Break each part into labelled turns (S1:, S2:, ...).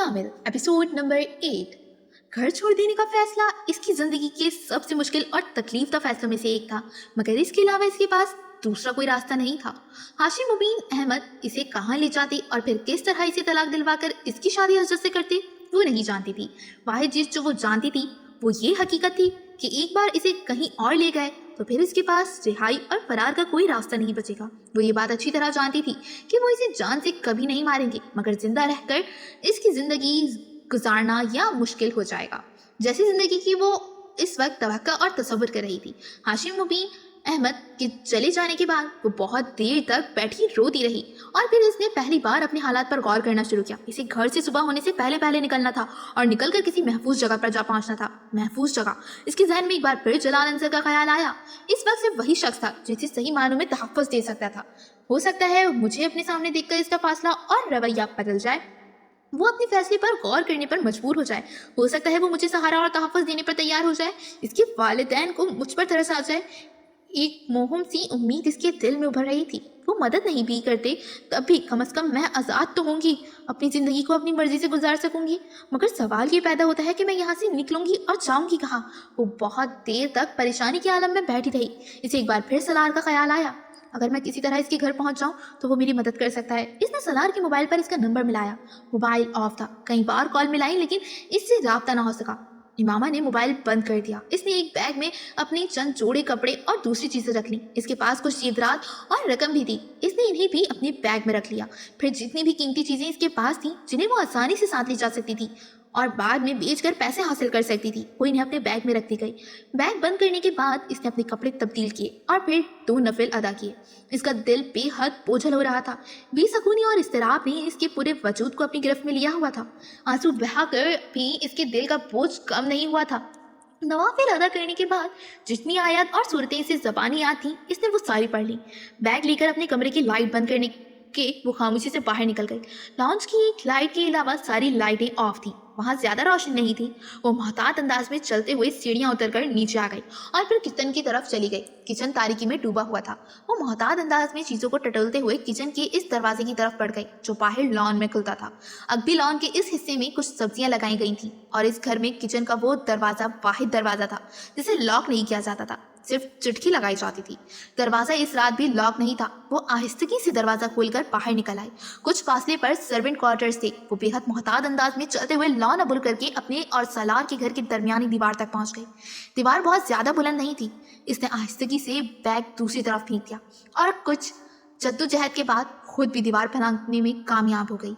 S1: कामिल episode number 8। घर छोड़ देने का फैसला इसकी जिंदगी के सबसे मुश्किल और तकलीफ फैसलों में से एक था, मगर इसके अलावा इसके पास दूसरा कोई रास्ता नहीं था। हाशिम मुबीन अहमद इसे कहाँ ले जाते और फिर किस तरह इसे तलाक दिलवाकर इसकी शादी हजरत से करते, वो नहीं जानती थी। वाहिद चीज जो वो जानती थी वो ये हकीकत थी कि एक बार इसे कहीं और ले गए तो फिर इसके पास रिहाई और फरार का कोई रास्ता नहीं बचेगा। वो ये बात अच्छी तरह जानती थी कि वो इसे जान से कभी नहीं मारेंगे, मगर जिंदा रहकर इसकी जिंदगी गुजारना या मुश्किल हो जाएगा, जैसी जिंदगी की वो इस वक्त तवक्का और तसव्वुर कर रही थी। हाशिम मुबीन अहमद के चले जाने के बाद वो बहुत देर तक बैठी रोती रही और फिर इसने पहली बार अपने हालात पर गौर करना शुरू किया। इसे घर से सुबह होने से पहले पहले निकलना था और निकलकर किसी महफूज जगह पर जा पहुंचना था। महफूज जगह, इसके जहन में एक बार फिर जलाल अंसर का ख्याल आया। इस वक्त सिर्फ वही शख्स था जिसे सही मानों में तहफ़्फ़ुज़ दे सकता था। हो सकता है मुझे अपने सामने देखकर इसका फासला और रवैया बदल जाए, वो अपने फैसले पर गौर करने पर मजबूर हो जाए। हो सकता है वो मुझे सहारा और तहफ़्फ़ुज़ देने पर तैयार हो जाए, इसके वालिदैन को मुझ पर तरस आ जाए। एक मोहम सी उम्मीद इसके दिल में उभर रही थी। वो मदद नहीं भी करते तब भी कम से कम मैं आज़ाद तो होंगी, अपनी ज़िंदगी को अपनी मर्ज़ी से गुजार सकूंगी। मगर सवाल ये पैदा होता है कि मैं यहाँ से निकलूंगी और जाऊंगी कहाँ। वो बहुत देर तक परेशानी के आलम में बैठी रही। इसे एक बार फिर सलार का ख्याल आया, अगर मैं किसी तरह इसके घर पहुंच जाऊं तो वो मेरी मदद कर सकता है। इसने सलार के मोबाइल पर इसका नंबर मिलाया। मोबाइल ऑफ था। कई बार कॉल मिलाई लेकिन इससे राब्ता ना हो सका। इमामा ने मोबाइल बंद कर दिया। इसने एक बैग में अपने चंद जोड़े कपड़े और दूसरी चीजें रख ली। इसके पास कुछ जेवरात और रकम भी थी, इसने इन्हें भी अपने बैग में रख लिया। फिर जितनी भी कीमती चीजें इसके पास थी जिन्हें वो आसानी से साथ ले जा सकती थी और बाद में बेचकर पैसे हासिल कर सकती थी, वो इन्हें अपने बैग में रखती गई। बैग बंद करने के बाद इसने अपने कपड़े तब्दील किए और फिर 2 नफिल अदा किए। इसका दिल बेहद बोझल हो रहा था। बेसकूनी और इस्तिराब ने इसके पूरे वजूद को अपनी गिरफ्त में लिया हुआ था। आंसू बहाकर भी इसके दिल का बोझ कम नहीं हुआ था। नवाफिल अदा करने के बाद जितनी आयत और सूरतें इसे ज़बानी याद थी इसने वो सारी पढ़ ली। बैग लेकर अपने कमरे की लाइट बंद करने के वो खामोशी से बाहर निकल गई। लॉन्च की एक लाइट के अलावा सारी लाइटें ऑफ थी, वहाँ ज्यादा रोशनी नहीं थी। वो मोहतात अंदाज में चलते हुए सीढ़ियां उतरकर नीचे आ गई और फिर किचन की तरफ चली गई। किचन तारीकी में डूबा हुआ था। वो मोहतात अंदाज में चीजों को टटोलते हुए किचन के इस दरवाजे की तरफ बढ़ गई जो बाहर लॉन में खुलता था। अगबी लॉन के इस हिस्से में कुछ सब्जियां लगाई गई थी और इस घर में किचन का वो दरवाजा वाहिद दरवाजा था जिसे लॉक नहीं किया जाता था, सिर्फ चिटकी लगाई जाती थी। दरवाजा इस रात भी लॉक नहीं था। वो आहिस्तगी से दरवाजा खोलकर बाहर निकल आई। कुछ फासले पर सर्वेंट क्वार्टर्स थे। वो बेहद मोहतात अंदाज में चलते हुए लॉन अबुल करके अपने और सलार के घर की दरमियानी दीवार तक पहुंच गई। दीवार बहुत ज्यादा बुलंद नहीं थी। इसने आहिस्तगी से बैग दूसरी तरफ फेंक दिया और कुछ जद्दोजहद के बाद खुद भी दीवार फलांगने में कामयाब हो गई।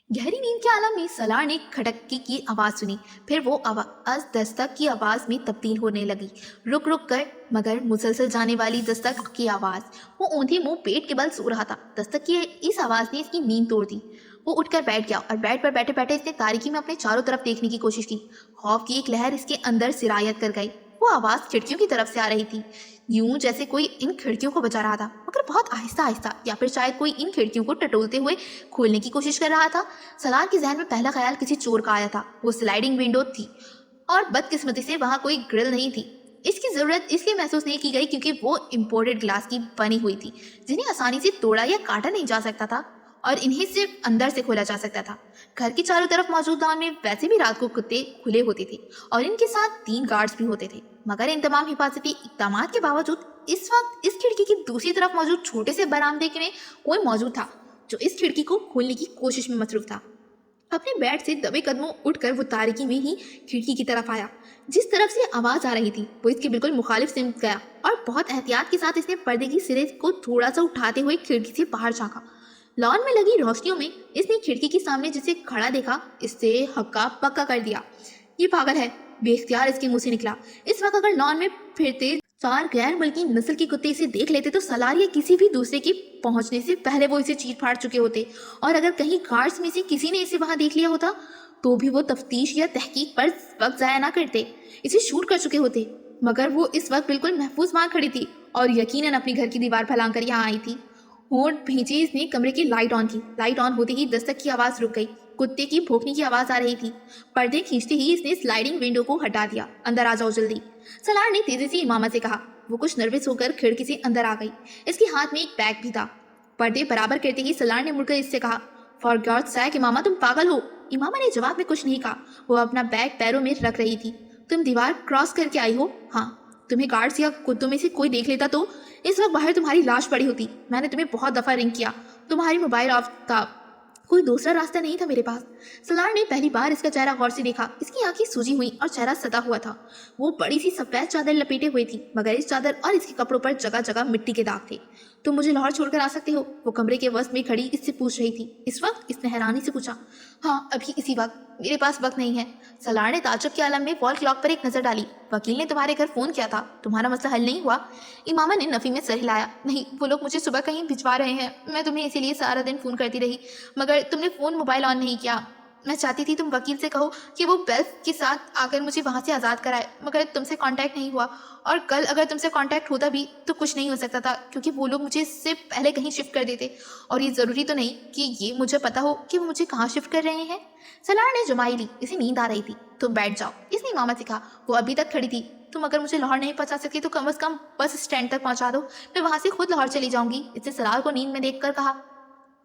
S1: गहरी नींद के आलम में सलार ने खटकी की आवाज़ सुनी। फिर वो आवाज़ दस्तक की आवाज़ में तब्दील होने लगी, रुक रुक कर, मगर मुसलसल जाने वाली दस्तक की आवाज़। वो औंधे मुंह पेट के बल सो रहा था। दस्तक की इस आवाज़ ने इसकी नींद तोड़ दी। वो उठकर बैठ गया और बेड पर बैठे बैठे इसने तारीकी में अपने चारों तरफ देखने की कोशिश की। खौफ की एक लहर इसके अंदर सिरायत कर गई। वो आवाज़ खिड़कियों की तरफ से आ रही थी, यूं जैसे कोई इन खिड़कियों को बचा रहा था, मगर बहुत आहिस्ता आहिस्ता, या फिर शायद कोई इन खिड़कियों को टटोलते हुए खोलने की कोशिश कर रहा था। सलार के जहन में पहला ख्याल किसी चोर का आया था। वो स्लाइडिंग विंडो थी और बदकिस्मती से वहाँ कोई ग्रिल नहीं थी। इसकी ज़रूरत इसलिए महसूस नहीं की गई क्योंकि वो इम्पोर्टेड ग्लास की बनी हुई थी जिन्हें आसानी से तोड़ा या काटा नहीं जा सकता था और इन्हें सिर्फ अंदर से खोला जा सकता था। घर के चारों तरफ मौजूद लॉन में वैसे भी रात को कुत्ते खुले होते थे और इनके साथ 3 गार्ड्स भी होते थे, मगर इन तमाम हिफाजती इक़दाम के बावजूद इस वक्त इस खिड़की की दूसरी तरफ मौजूद छोटे से बरामदे में कोई मौजूद था जो इस खिड़की को खोलने की कोशिश में मसरूफ था। अपने बेड से दबे कदमों उठकर वो तारीकी में ही खिड़की की तरफ आया। जिस तरफ से आवाज़ आ रही थी वो इसके बिल्कुल मुखालिफ सिमत गया और बहुत एहतियात के साथ इसने पर्दे की सिरे को थोड़ा सा उठाते हुए खिड़की से बाहर झाँका। लॉन में लगी रोशनियों में इसने खिड़की के सामने जिसे खड़ा देखा इससे हक्का पक्का कर दिया। ये पागल है, बेख्तियार इसके मुंह से निकला। इस वक्त अगर लॉन में फिरते 4 गैर मुल्की नस्ल के कुत्ते इसे देख लेते तो सलार या किसी भी दूसरे के पहुंचने से पहले वो इसे चीर फाड़ चुके होते, और अगर कहीं गार्ड्स में से किसी ने इसे वहां देख लिया होता तो भी वो तफ्तीश या तहकीक पर वक्त ज़ाया ना करते, इसे शूट कर चुके होते। मगर वो इस वक्त बिल्कुल महफूज वहां खड़ी थी और यकीनन अपनी घर की दीवार फैलांग कर यहाँ आई थी। होंठ भींचे इसने कमरे की लाइट ऑन की। लाइट ऑन होते ही दस्तक की आवाज़ रुक गई। कुत्ते की भौंकने की आवाज़ आ रही थी। पर्दे खींचते ही इसने स्लाइडिंग विंडो को हटा दिया। अंदर आ जाओ जल्दी, सलार ने तेजी से इमामा से कहा। वो कुछ नर्वस होकर खिड़की से अंदर आ गई। इसके हाथ में एक बैग भी था। पर्दे बराबर करते ही सलार ने मुड़कर इससे कहा, फॉर गॉड्स सेक इमामा, तुम पागल हो, इमामा ने जवाब में कुछ नहीं कहा। वो अपना बैग पैरों में रख रही थी। तुम दीवार क्रॉस करके आई हो? हाँ। तुम्हें गार्ड्स या कुत्तों में से कोई देख लेता तो इस वक्त बाहर तुम्हारी लाश पड़ी होती। मैंने तुम्हें बहुत दफ़ा रिंग किया, तुम्हारी मोबाइल ऑफ था, कोई दूसरा रास्ता नहीं था मेरे पास। सलार ने पहली बार इसका चेहरा गौर से देखा। इसकी आंखें सूजी हुई और चेहरा सता हुआ था। वो बड़ी सी सफेद चादर लपेटे हुए थी, मगर इस चादर और इसके कपड़ों पर जगह जगह मिट्टी के दाग थे। तुम मुझे लाहौर छोड़कर आ सकते हो? वो कमरे के वस्त में खड़ी इससे पूछ रही थी। इस वक्त इसने हैरानी से पूछा। हाँ, अभी इसी वक्त। मेरे पास वक्त नहीं है। सलार ने ताज्जुब के आलम में वॉल क्लॉक पर एक नजर डाली। वकील ने तुम्हारे घर फोन किया था, तुम्हारा मसला हल नहीं हुआ? इमामा ने नफी में सर हिलाया। नहीं, वो लोग मुझे सुबह कहीं भिजवा रहे हैं। मैं तुम्हें इसीलिए सारा दिन फ़ोन करती रही, मगर तुमने फ़ोन मोबाइल ऑन नहीं किया। मैं चाहती थी तुम वकील से कहो कि वो बेल्फ के साथ आकर मुझे वहाँ से आज़ाद कराए, मगर तुमसे कांटेक्ट नहीं हुआ। और कल अगर तुमसे कांटेक्ट होता भी तो कुछ नहीं हो सकता था, क्योंकि वो लोग मुझे इससे पहले कहीं शिफ्ट कर देते। और ये ज़रूरी तो नहीं कि ये मुझे पता हो कि वो मुझे कहाँ शिफ्ट कर रहे हैं। सलार ने जुमाई ली। इसे नींद आ रही थी। तुम बैठ जाओ, इसने इमामा से कहा। वो अभी तक खड़ी थी। तुम अगर मुझे लाहौर नहीं पहुंचा सकती तो कम से कम बस स्टैंड तक पहुंचा दो, मैं वहाँ से खुद लाहौर चली जाऊंगी। इसने सलार को नींद में देखकर कहा।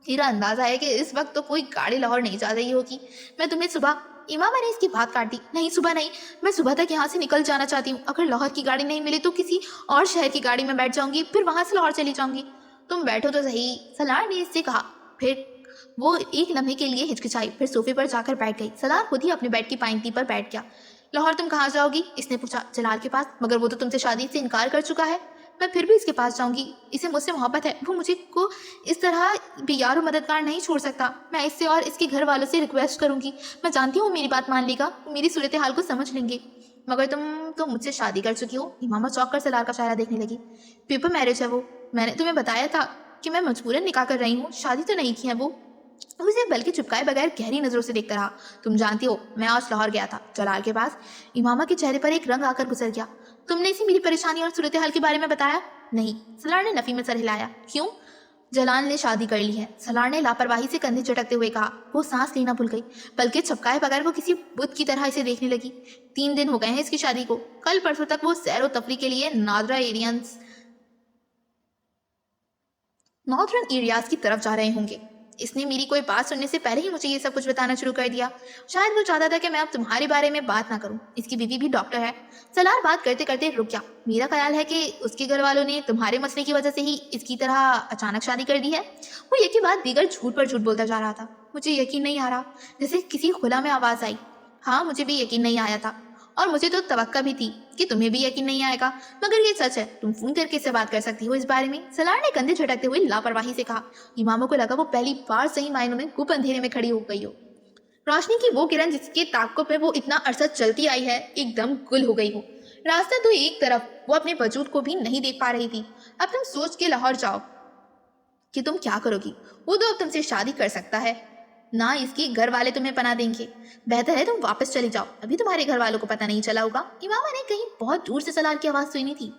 S1: मेरा अंदाजा है कि इस वक्त तो कोई गाड़ी लाहौर नहीं जा रही होगी। मैं तुम्हें सुबह। इमामा ने इसकी बात काट दी। नहीं, सुबह नहीं, मैं सुबह तक यहाँ से निकल जाना चाहती हूँ। अगर लाहौर की गाड़ी नहीं मिली तो किसी और शहर की गाड़ी में बैठ जाऊंगी, फिर वहाँ से लाहौर चली जाऊंगी। तुम बैठो तो सही, सलार ने इससे कहा। फिर वो एक लम्हे के लिए हिचकिचाई, फिर सोफे पर जाकर बैठ गई। सलार खुद ही अपने बेड की पाइंती पर बैठ गया। लाहौर तुम कहाँ जाओगी? इसने पूछा। जलाल के पास, मगर वो तो तुमसे शादी से इनकार कर चुका है। मैं फिर भी इसके पास जाऊंगी, इसे मुझसे मोहब्बत है। वो मुझे को इस तरह बेयार और मददगार नहीं छोड़ सकता। मैं इससे और इसके घर वालों से रिक्वेस्ट करूंगी। मैं जानती हूँ मेरी बात मान लेगा, मेरी सूरत हाल को समझ लेंगे। मगर तुम तो मुझसे शादी कर चुकी हो। इमामा चौंक कर सलार का चेहरा देखने लगी। पेपर मैरिज है वो। मैंने तुम्हें बताया था कि मैं मजबूरन निकाह कर रही हूँ, शादी तो नहीं की है वो। उसे बल्कि चुपकाए बगैर गहरी नजरों से देखता रहा। तुम जानती हो, मैं आज लाहौर गया था, जलाल के पास। इमामा के चेहरे पर एक रंग आकर गुजर गया। तुमने इसे मेरी परेशानी और सूरत हाल के बारे में बताया? नहीं। सलार ने नफी में सर हिलाया। क्यों? जलाल ने शादी कर ली है। सलार ने लापरवाही से कंधे झटकते हुए कहा। वो सांस लेना भूल गई, बल्कि चपकाए बगैर वो किसी बुत की तरह इसे देखने लगी। 3 दिन हो गए हैं इसकी शादी को। कल परसों तक वो सैर व तफरी के लिए नॉर्दर्न एरियाज की तरफ जा रहे होंगे। इसने मेरी कोई बात सुनने से पहले ही मुझे ये सब कुछ बताना शुरू कर दिया। शायद वो चाहता था कि मैं अब तुम्हारे बारे में बात ना करूं। इसकी बीवी भी डॉक्टर है। सलार बात करते करते रुक गया। मेरा ख्याल है कि उसके घर वालों ने तुम्हारे मसले की वजह से ही इसकी तरह अचानक शादी कर दी है। वो एक ही बात दीगर झूठ पर झूठ बोलता जा रहा था। मुझे यकीन नहीं आ रहा। जैसे किसी खुला में आवाज़ आई। हाँ, मुझे भी यकीन नहीं आया था, और मुझे तो तवक्का भी थी कि तुम्हें भी यकीन नहीं आएगा, मगर ये सच है। तुम फोन करके इससे बात कर सकती हो इस बारे में। सलार ने कंधे झटकते हुए लापरवाही से कहा। इमामा को लगा वो पहली बार सही मायनों में गुप अंधेरे में खड़ी हो गई हो। रोशनी की वो किरण जिसके ताक़ुब पे वो इतना अरसा चलती आई है, एकदम गुल हो गई हो। रास्ता तो एक तरफ, वो अपने वजूद को भी नहीं देख पा रही थी। अब तुम सोच के लाहौर जाओ कि तुम क्या करोगी। वो तो अब तुमसे शादी कर सकता है, ना इसके घर वाले तुम्हें पना देंगे। बेहतर है तुम वापस चली जाओ, अभी तुम्हारे घर वालों को पता नहीं चला होगा। इमामा ने कहीं बहुत दूर से सलार की आवाज़ सुनी थी।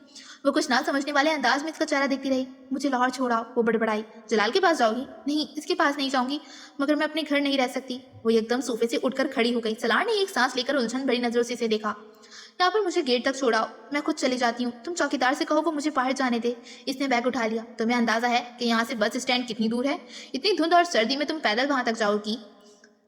S1: वो कुछ ना समझने वाले अंदाज में इसका चेहरा देखती रही। मुझे लाहौर छोड़ाओ, वो बड़बड़ाई। जलाल के पास जाओगी? नहीं, इसके पास नहीं जाऊंगी, मगर मैं अपने घर नहीं रह सकती। वो एकदम सोफे से उठकर खड़ी हो गई। सलार ने एक सांस लेकर उलझन भरी नजरों से इसे देखा। यहाँ पर मुझे गेट तक छोड़ाओ, मैं खुद चली जाती हूँ। तुम चौकीदार से कहो वो मुझे बाहर जाने दे। इसने बैग उठा लिया। तुम्हें अंदाजा है कि यहाँ से बस स्टैंड कितनी दूर है? इतनी धुंध और सर्दी में तुम पैदल वहाँ तक जाओगी?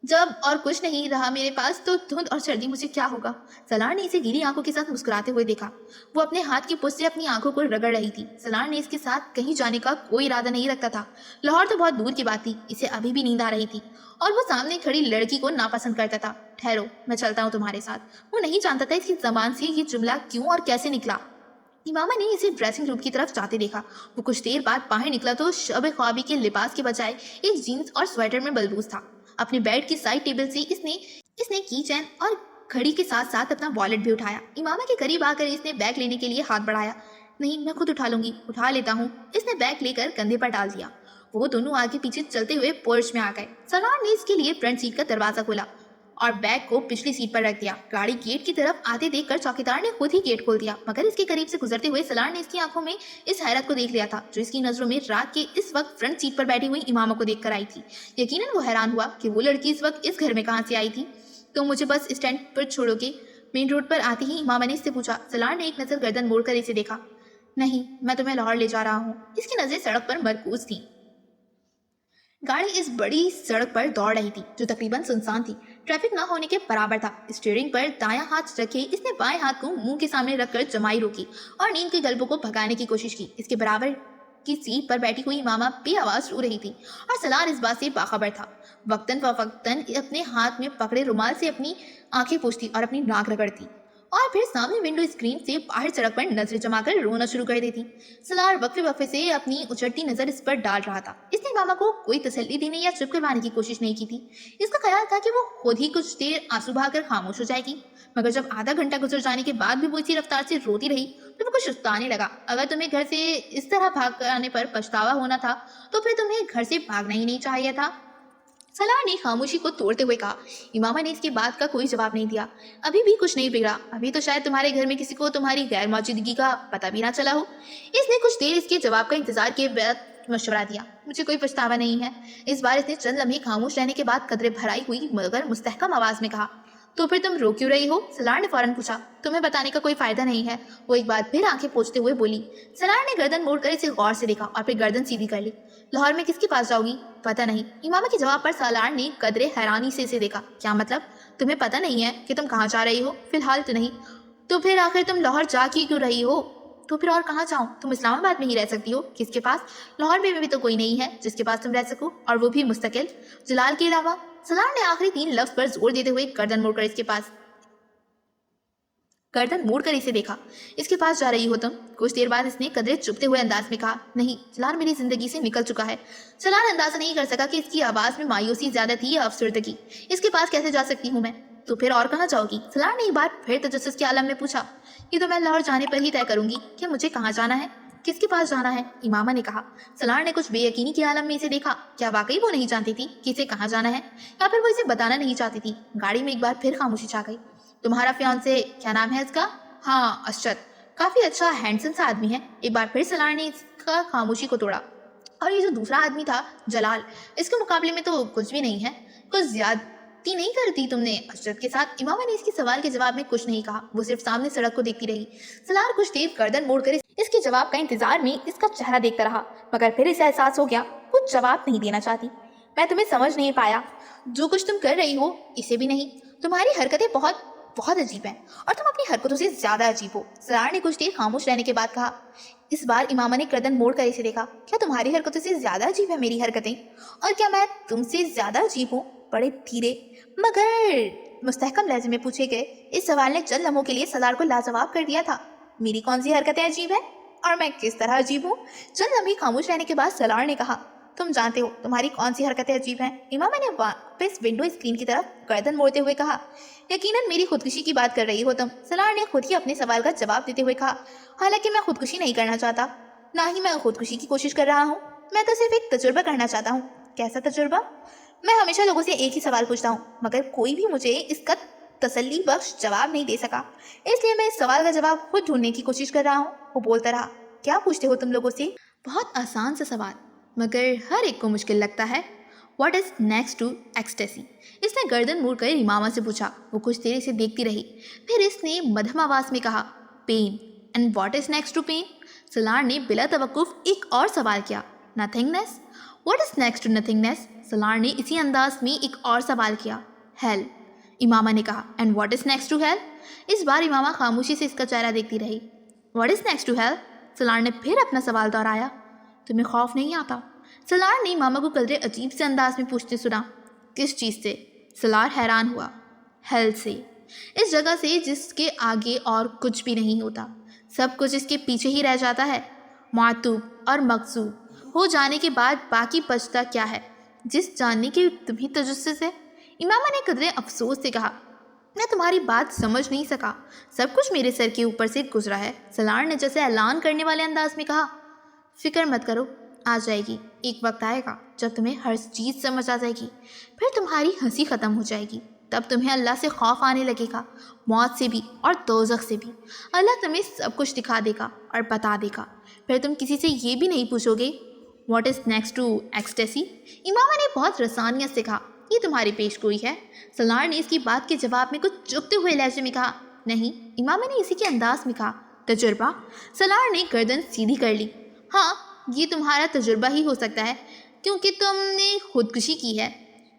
S1: जब और कुछ नहीं रहा मेरे पास तो धुंध और सर्दी मुझे क्या होगा? सलार ने इसे गीली आंखों के साथ मुस्कुराते हुए देखा। वो अपने हाथ की पुष्ट से अपनी आंखों को रगड़ रही थी। सलार ने इसके साथ कहीं जाने का कोई इरादा नहीं रखता था। लाहौर तो बहुत दूर की बात थी, इसे अभी भी नींद आ रही थी, और वो सामने खड़ी लड़की को नापसंद करता था। ठहरो, मैं चलता हूँ तुम्हारे साथ। वो नहीं जानता था इसकी जबान से ये जुमला क्यों और कैसे निकला। इमामा ने इसे ड्रेसिंग रूम की तरफ जाते देखा। वो कुछ देर बाद बाहर निकला तो शब ख्वाबी के लिबास के बजाय एक जीन्स और स्वेटर में बलबूस था। अपने बेड की साइड टेबल से इसने की चैन और घड़ी के साथ साथ अपना वॉलेट भी उठाया। इमामा के करीब आकर इसने बैग लेने के लिए हाथ बढ़ाया। नहीं, मैं खुद उठा लूंगी, उठा लेता हूँ। इसने बैग लेकर कंधे पर डाल दिया। वो दोनों आगे पीछे चलते हुए पोर्च में आ गए। सलार ने इसके लिए फ्रंट सीट का दरवाजा खोला और बैग को पिछली सीट पर रख दिया। गाड़ी गेट की तरफ आते देखकर चौकीदार ने खुद ही गेट खोल दिया, मगर इसके करीब से गुजरते हुए सलार ने इसकी आंखों में इस हैरत को देख लिया था जो इसकी नजरों में रात के इस वक्त फ्रंट सीट पर बैठी हुई इमामा को देखकर आई थी। यकीनन वो हैरान हुआ कि वो लड़की इस वक्त इस घर में कहाँ से आई थी। तो मुझे बस स्टैंड पर छोड़ोगे? मेन रोड पर आते ही इमामा ने इससे पूछा। सलार ने एक नजर गर्दन मोड़कर इसे देखा। नहीं, मैं तुम्हें लाहौर ले जा रहा हूँ। इसकी नजरें सड़क पर मरकूज थी। गाड़ी इस बड़ी सड़क पर दौड़ रही थी जो तकरीबन सुनसान थी। ट्रैफिक ना होने के बराबर था। स्टीयरिंग पर दायां हाथ रखे इसने बाएं हाथ को मुंह के सामने रखकर जमाई रोकी और नींद के गल्पों को भगाने की कोशिश की। इसके बराबर की सीट पर बैठी हुई मामा बेआवाज रो रही थी और सलार इस बात से बाखबर था। वक्तन फवक्तन अपने हाथ में पकड़े रुमाल से अपनी आंखें पोंछती और अपनी नाक रगड़ती और फिर सामने विंडो स्क्रीन से बाहर सड़क पर नजरें जमाकर रोना शुरू कर देती। सलार वक्फे वक्फे से अपनी उचटती नजर इस पर डाल रहा था। इसने मामा को कोई तसल्ली देने या चुप करवाने की कोशिश नहीं की थी। इसका ख्याल था कि वो खुद ही कुछ देर आंसू बहाकर खामोश हो जाएगी, मगर जब आधा घंटा गुजर जाने के बाद भी वो इसी रफ्तार से रोती रही तो वो कुछ उकताने लगा। अगर तुम्हें घर से इस तरह भाग आने पर पछतावा होना था तो फिर तुम्हें घर से भागना ही नहीं चाहिए था। सलार ने खामोशी को तोड़ते हुए कहा। इमामा ने इसकी बात का कोई जवाब नहीं दिया। अभी भी कुछ नहीं बिगड़ा। अभी तो शायद तुम्हारे घर में किसी को तुम्हारी गैर मौजूदगी का पता भी ना चला हो। इसने कुछ देर इसके जवाब का इंतजार किए बाद मशवरा दिया। मुझे कोई पछतावा नहीं है। इस बार इसने चंद लम्हे खामोश रहने के बाद कदरे भराई हुई मगर मुस्तहकम आवाज में कहा। तो फिर तुम रो क्यों रही हो? सलार ने फौरन पूछा। तुम्हें बताने का कोई फायदा नहीं है, वो एक बार फिर आंखें पोंछते हुए बोली। सलार ने गर्दन मोड़कर इसे गौर से देखा और फिर गर्दन सीधी कर ली। लाहौर में किसके पास जाओगी? पता नहीं। इमामा के जवाब पर सलार ने कदरे हैरानी से इसे देखा। क्या मतलब? तुम्हें पता नहीं है कि तुम कहाँ जा रही हो? फिलहाल तो नहीं। तो फिर आखिर तुम लाहौर जा क्यों रही हो? तो फिर और कहाँ जाऊँ? तुम इस्लामाबाद में ही रह सकती हो। किसके पास? लाहौर में भी तो कोई नहीं है जिसके पास तुम रह सको, और वो भी मुस्तकिल। जलाल के अलावा। सलार ने आखिरी 3 लफ्ज पर जोर देते हुए गर्दन मोड़कर इसे देखा। इसके पास जा रही हो तुम? कुछ देर बाद इसने कदरे चुपते हुए अंदाज में कहा। नहीं, सलार मेरी जिंदगी से निकल चुका है। सलार अंदाजा नहीं कर सका कि इसकी आवाज में मायूसी ज्यादा थी या अफसरदगी। इसके पास कैसे जा सकती हूँ मैं? तो फिर और कहाँ जाओगी? सलार ने एक बार फिर तजस्सुस के आलम में पूछा। ये तो मैं लाहौर जाने पर ही तय करूंगी कि मुझे कहाँ जाना है, किसके पास जाना है, इमामा ने कहा। सलार ने कुछ बेयकीनी के आलम में इसे देखा। क्या वाकई वो नहीं जानती थी कि इसे कहाँ जाना है, या फिर वो इसे बताना नहीं चाहती थी? गाड़ी में एक बार फिर खामोशी छा गई। तुम्हारा फियांसे क्या नाम है इसका? हाँ, अशरत। काफी अच्छा हैंडसम सा आदमी है। एक बार फिर सलार ने इसका खामोशी को तोड़ा। और ये जो दूसरा आदमी था जलाल, इसके मुकाबले में तो कुछ भी नहीं है। कुछ ज्यादती नहीं करती तुमने अशरत के साथ? इमामा ने इसके सवाल के जवाब में कुछ नहीं कहा। वो सिर्फ सामने सड़क को देखती रही। सलार कुछ देर गर्दन मोड़कर इसके जवाब का इंतजार में इसका चेहरा देखता रहा, मगर फिर इसे एहसास हो गया कुछ जवाब नहीं देना चाहती। मैं तुम्हें समझ नहीं पाया। जो कुछ तुम कर रही हो इसे भी नहीं। तुम्हारी हरकतें बहुत बहुत अजीब हैं और तुम अपनी हरकतों से ज्यादा अजीब हो। सलार ने कुछ देर खामोश रहने के बाद कहा। इस बार इमामा ने गर्दन मोड़ कर इसे देखा। क्या तुम्हारी हरकतों से ज्यादा अजीब है मेरी हरकतें? और क्या मैं तुमसे ज्यादा अजीब हूँ? बड़े धीरे मगर मुस्तहकम लहजे में पूछे गए इस सवाल ने चंद लम्हों के लिए सलार को लाजवाब कर दिया था। मेरी कौन सी हरकतें अजीब है और मैं किस तरह अजीब हूँ? चंद लम्हे खामोश रहने के बाद सलार ने कहा। तुम जानते हो तुम्हारी कौन सी हरकतें अजीब हैं? इमामा ने वापस विंडो स्क्रीन की तरफ गर्दन मोड़ते हुए कहा। यकीनन मेरी खुदकुशी की बात कर रही हो तुम। सलार ने खुद ही अपने सवाल का जवाब देते हुए कहा। हालांकि मैं खुदकुशी नहीं करना चाहता, ना ही मैं खुदकुशी की कोशिश कर रहा हूँ। मैं तो सिर्फ एक तजुर्बा करना चाहता हूँ। कैसा तजुर्बा? मैं हमेशा लोगों से एक ही सवाल पूछता हूँ, मगर कोई भी मुझे इसका तसल्ली बख्श जवाब नहीं दे सका। इसलिए मैं इस सवाल का जवाब खुद ढूंढने की कोशिश कर रहा हूँ। वो बोलता रहा। क्या पूछते हो तुम लोगों से? बहुत आसान सा सवाल, मगर हर एक को मुश्किल लगता है। What is next to ecstasy? इसने गर्दन मोड़कर इमामा से पूछा। वो कुछ देर इसे देखती रही, फिर इसने मध्यम आवाज में कहा। Pain. And what is next to pain? Salar ने बिला तवक्कुफ एक और सवाल किया। Nothingness? What is next to nothingness? Salaar ने इसी अंदाज में एक और सवाल किया। Hell? इमामा ने कहा। And what is next to hell? इस बार इमामा खामोशी से इसका चेहरा देखती रही। What is next to hell? Salaar ने फिर अपना सवाल दोहराया। तुम्हें खौफ नहीं आता? सलार ने मामा को कदरे अजीब से अंदाज में पूछते सुना। किस चीज़ से? सलार हैरान हुआ। हेल से। इस जगह से जिसके आगे और कुछ भी नहीं होता, सब कुछ इसके पीछे ही रह जाता है। मातूब और मकसूब हो जाने के बाद बाकी बचता क्या है, जिस जानने की तुम्हें तजस्सुस है? इमामा ने कदरे अफसोस से कहा। मैं तुम्हारी बात समझ नहीं सका। सब कुछ मेरे सर के ऊपर से गुजरा है। सलार ने जैसे ऐलान करने वाले अंदाज में कहा। फिक्र मत करो, आ जाएगी। एक वक्त आएगा जब तुम्हें हर चीज़ समझ आ जाएगी। फिर तुम्हारी हंसी ख़त्म हो जाएगी। तब तुम्हें अल्लाह से खौफ आने लगेगा, मौत से भी और दोज़ख से भी। अल्लाह तुम्हें सब कुछ दिखा देगा और बता देगा। फिर तुम किसी से ये भी नहीं पूछोगे what is next to ecstasy. Imama ने बहुत रसानियत से कहा। ये तुम्हारी पेशगोई है। सलार ने इसकी बात के जवाब में कुछ चुभते हुए लहजे में कहा। नहीं, इमामा ने इसी के अंदाज में कहा। तजुर्बा? सलार ने गर्दन सीधी कर ली। हाँ, ये तुम्हारा तजुर्बा ही हो सकता है, کیونکہ تم نے خودکشی کی ہے۔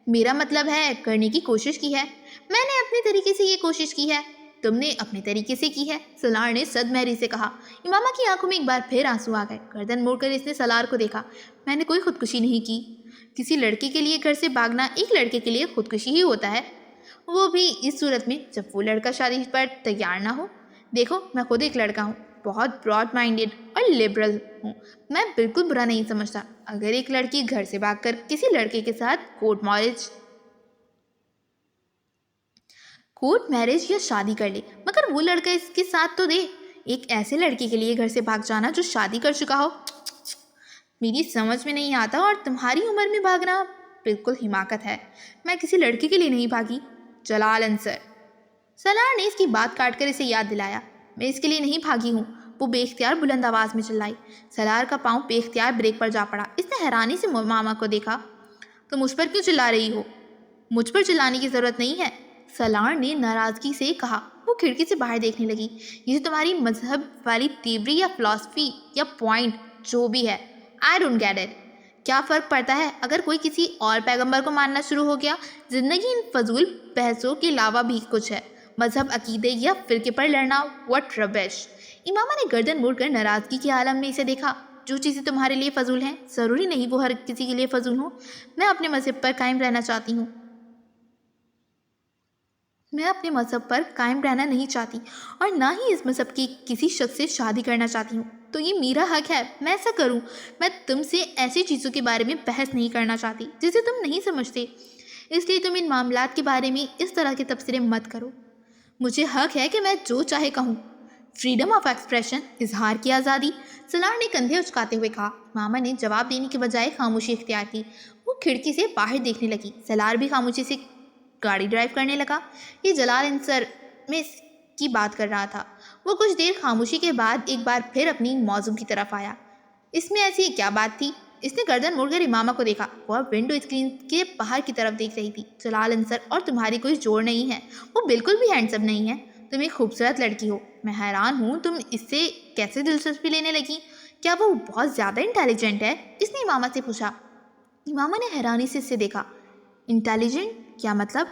S1: میرا مطلب ہے کرنے کی کوشش کی ہے۔ میں نے اپنے طریقے سے یہ کوشش کی ہے، تم نے اپنے طریقے سے کی ہے، سالار نے صدمہری سے کہا۔ امامہ کی آنکھوں میں ایک بار پھر آنسو آ گئے۔ گردن موڑ کر اس نے سالار کو دیکھا۔ میں نے کوئی خودکشی نہیں کی۔ کسی لڑکے کے لیے گھر سے بھاگنا ایک لڑکے کے لیے خودکشی ہی ہوتا ہے، وہ بھی اس صورت میں جب وہ لڑکا شادی پر تیار نہ ہو۔ دیکھو، میں خود ایک لڑکا ہوں، بہت براڈ مائنڈیڈ اور لبرل ہوں۔ میں بالکل برا نہیں سمجھتا اگر ایک لڑکی گھر سے بھاگ کر کسی لڑکے کے ساتھ کورٹ میرج یا شادی کر لے، مگر وہ لڑکا اس کے ساتھ تو دے۔ ایک ایسے لڑکے کے لیے گھر سے بھاگ جانا جو شادی کر چکا ہو، میری سمجھ میں نہیں آتا، اور تمہاری عمر میں بھاگنا بالکل حماقت ہے۔ میں کسی لڑکے کے لیے نہیں بھاگی، جلال انصر۔ سالار نے اس کی بات کاٹ کر اسے یاد دلایا۔ میں اس کے لیے نہیں بھاگی ہوں، وہ بے اختیار بلند آواز میں چلائی۔ سالار کا پاؤں بے اختیار بریک پر جا پڑا۔ اس نے حیرانی سے ماما کو دیکھا۔ تم مجھ پر کیوں چلا رہی ہو؟ مجھ پر چلانے کی ضرورت نہیں ہے، سالار نے ناراضگی سے کہا۔ وہ کھڑکی سے باہر دیکھنے لگی۔ یہ تمہاری مذہب والی تیوری یا فلسفی یا پوائنٹ جو بھی ہے، I don't get it۔ کیا فرق پڑتا ہے اگر کوئی کسی اور پیغمبر کو ماننا شروع ہو گیا؟ زندگی ان فضول بحثوں کے علاوہ بھی کچھ ہے۔ مذہب، عقیدے یا فرقے پر لڑنا، what rubbish۔ امامہ نے گردن موڑ کر ناراضگی کے عالم میں اسے دیکھا۔ جو چیزیں تمہارے لیے فضول ہیں، ضروری نہیں وہ ہر کسی کے لیے فضول ہوں۔ میں اپنے مذہب پر قائم رہنا چاہتی ہوں۔ میں اپنے مذہب پر قائم رہنا نہیں چاہتی، اور نہ ہی اس مذہب کے کسی شخص سے شادی کرنا چاہتی ہوں۔ تو یہ میرا حق ہے، میں ایسا کروں۔ میں تم سے ایسی چیزوں کے بارے میں بحث نہیں کرنا چاہتی جسے تم نہیں سمجھتے، اس لیے تم ان معاملات کے بارے میں اس طرح کے تبصرے مت کرو۔ مجھے حق ہے کہ میں جو چاہے کہوں۔ فریڈم آف ایکسپریشن، اظہار کی آزادی، سالار نے کندھے اچکاتے ہوئے کہا۔ ماما نے جواب دینے کے بجائے خاموشی اختیار کی۔ وہ کھڑکی سے باہر دیکھنے لگی۔ سالار بھی خاموشی سے گاڑی ڈرائیو کرنے لگا۔ یہ جلال انصر میں اس کی بات کر رہا تھا۔ وہ کچھ دیر خاموشی کے بعد ایک بار پھر اپنی موضوع کی طرف آیا۔ اس میں ایسی کیا بات تھی؟ اس نے گردن موڑ کر امامہ کو دیکھا۔ وہ ونڈو اسکرین کے باہر کی طرف دیکھ رہی تھی۔ جلال انصر اور تمہاری کوئی جوڑ نہیں ہے، وہ بالکل بھی ہینڈسم نہیں ہے۔ تم ایک خوبصورت لڑکی ہو، میں حیران ہوں تم اس سے کیسے دلچسپی لینے لگی۔ کیا وہ بہت زیادہ انٹیلیجنٹ ہے؟ اس نے امامہ سے پوچھا۔ امامہ نے حیرانی سے اسے دیکھا۔ انٹیلیجنٹ؟ کیا مطلب؟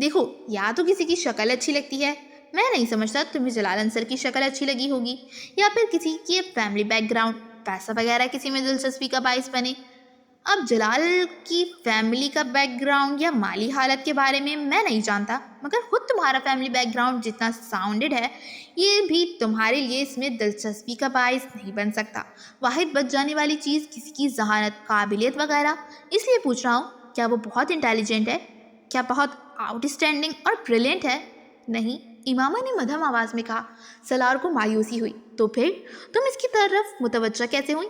S1: دیکھو، یا تو کسی کی شکل اچھی لگتی ہے، میں نہیں سمجھتا تمہیں جلال انصر کی شکل اچھی لگی ہوگی، یا پھر کسی کی فیملی بیک گراؤنڈ، پیسہ وغیرہ کسی میں دلچسپی کا باعث بنے۔ اب جلال کی فیملی کا بیک گراؤنڈ یا مالی حالت کے بارے میں نہیں جانتا، مگر خود تمہارا فیملی بیک گراؤنڈ جتنا ساؤنڈڈ ہے، یہ بھی تمہارے لیے اس میں دلچسپی کا باعث نہیں بن سکتا۔ واحد بچ جانے والی چیز کسی کی ذہانت، قابلیت وغیرہ۔ اس لیے پوچھ رہا ہوں، کیا وہ بہت انٹیلیجنٹ ہے؟ کیا بہت آؤٹ اسٹینڈنگ اور بریلینٹ ہے؟ نہیں، امامہ نے مدھم آواز میں کہا۔ سالار کو مایوسی ہوئی۔ تو پھر تم اس کی طرف متوجہ کیسے ہوئی؟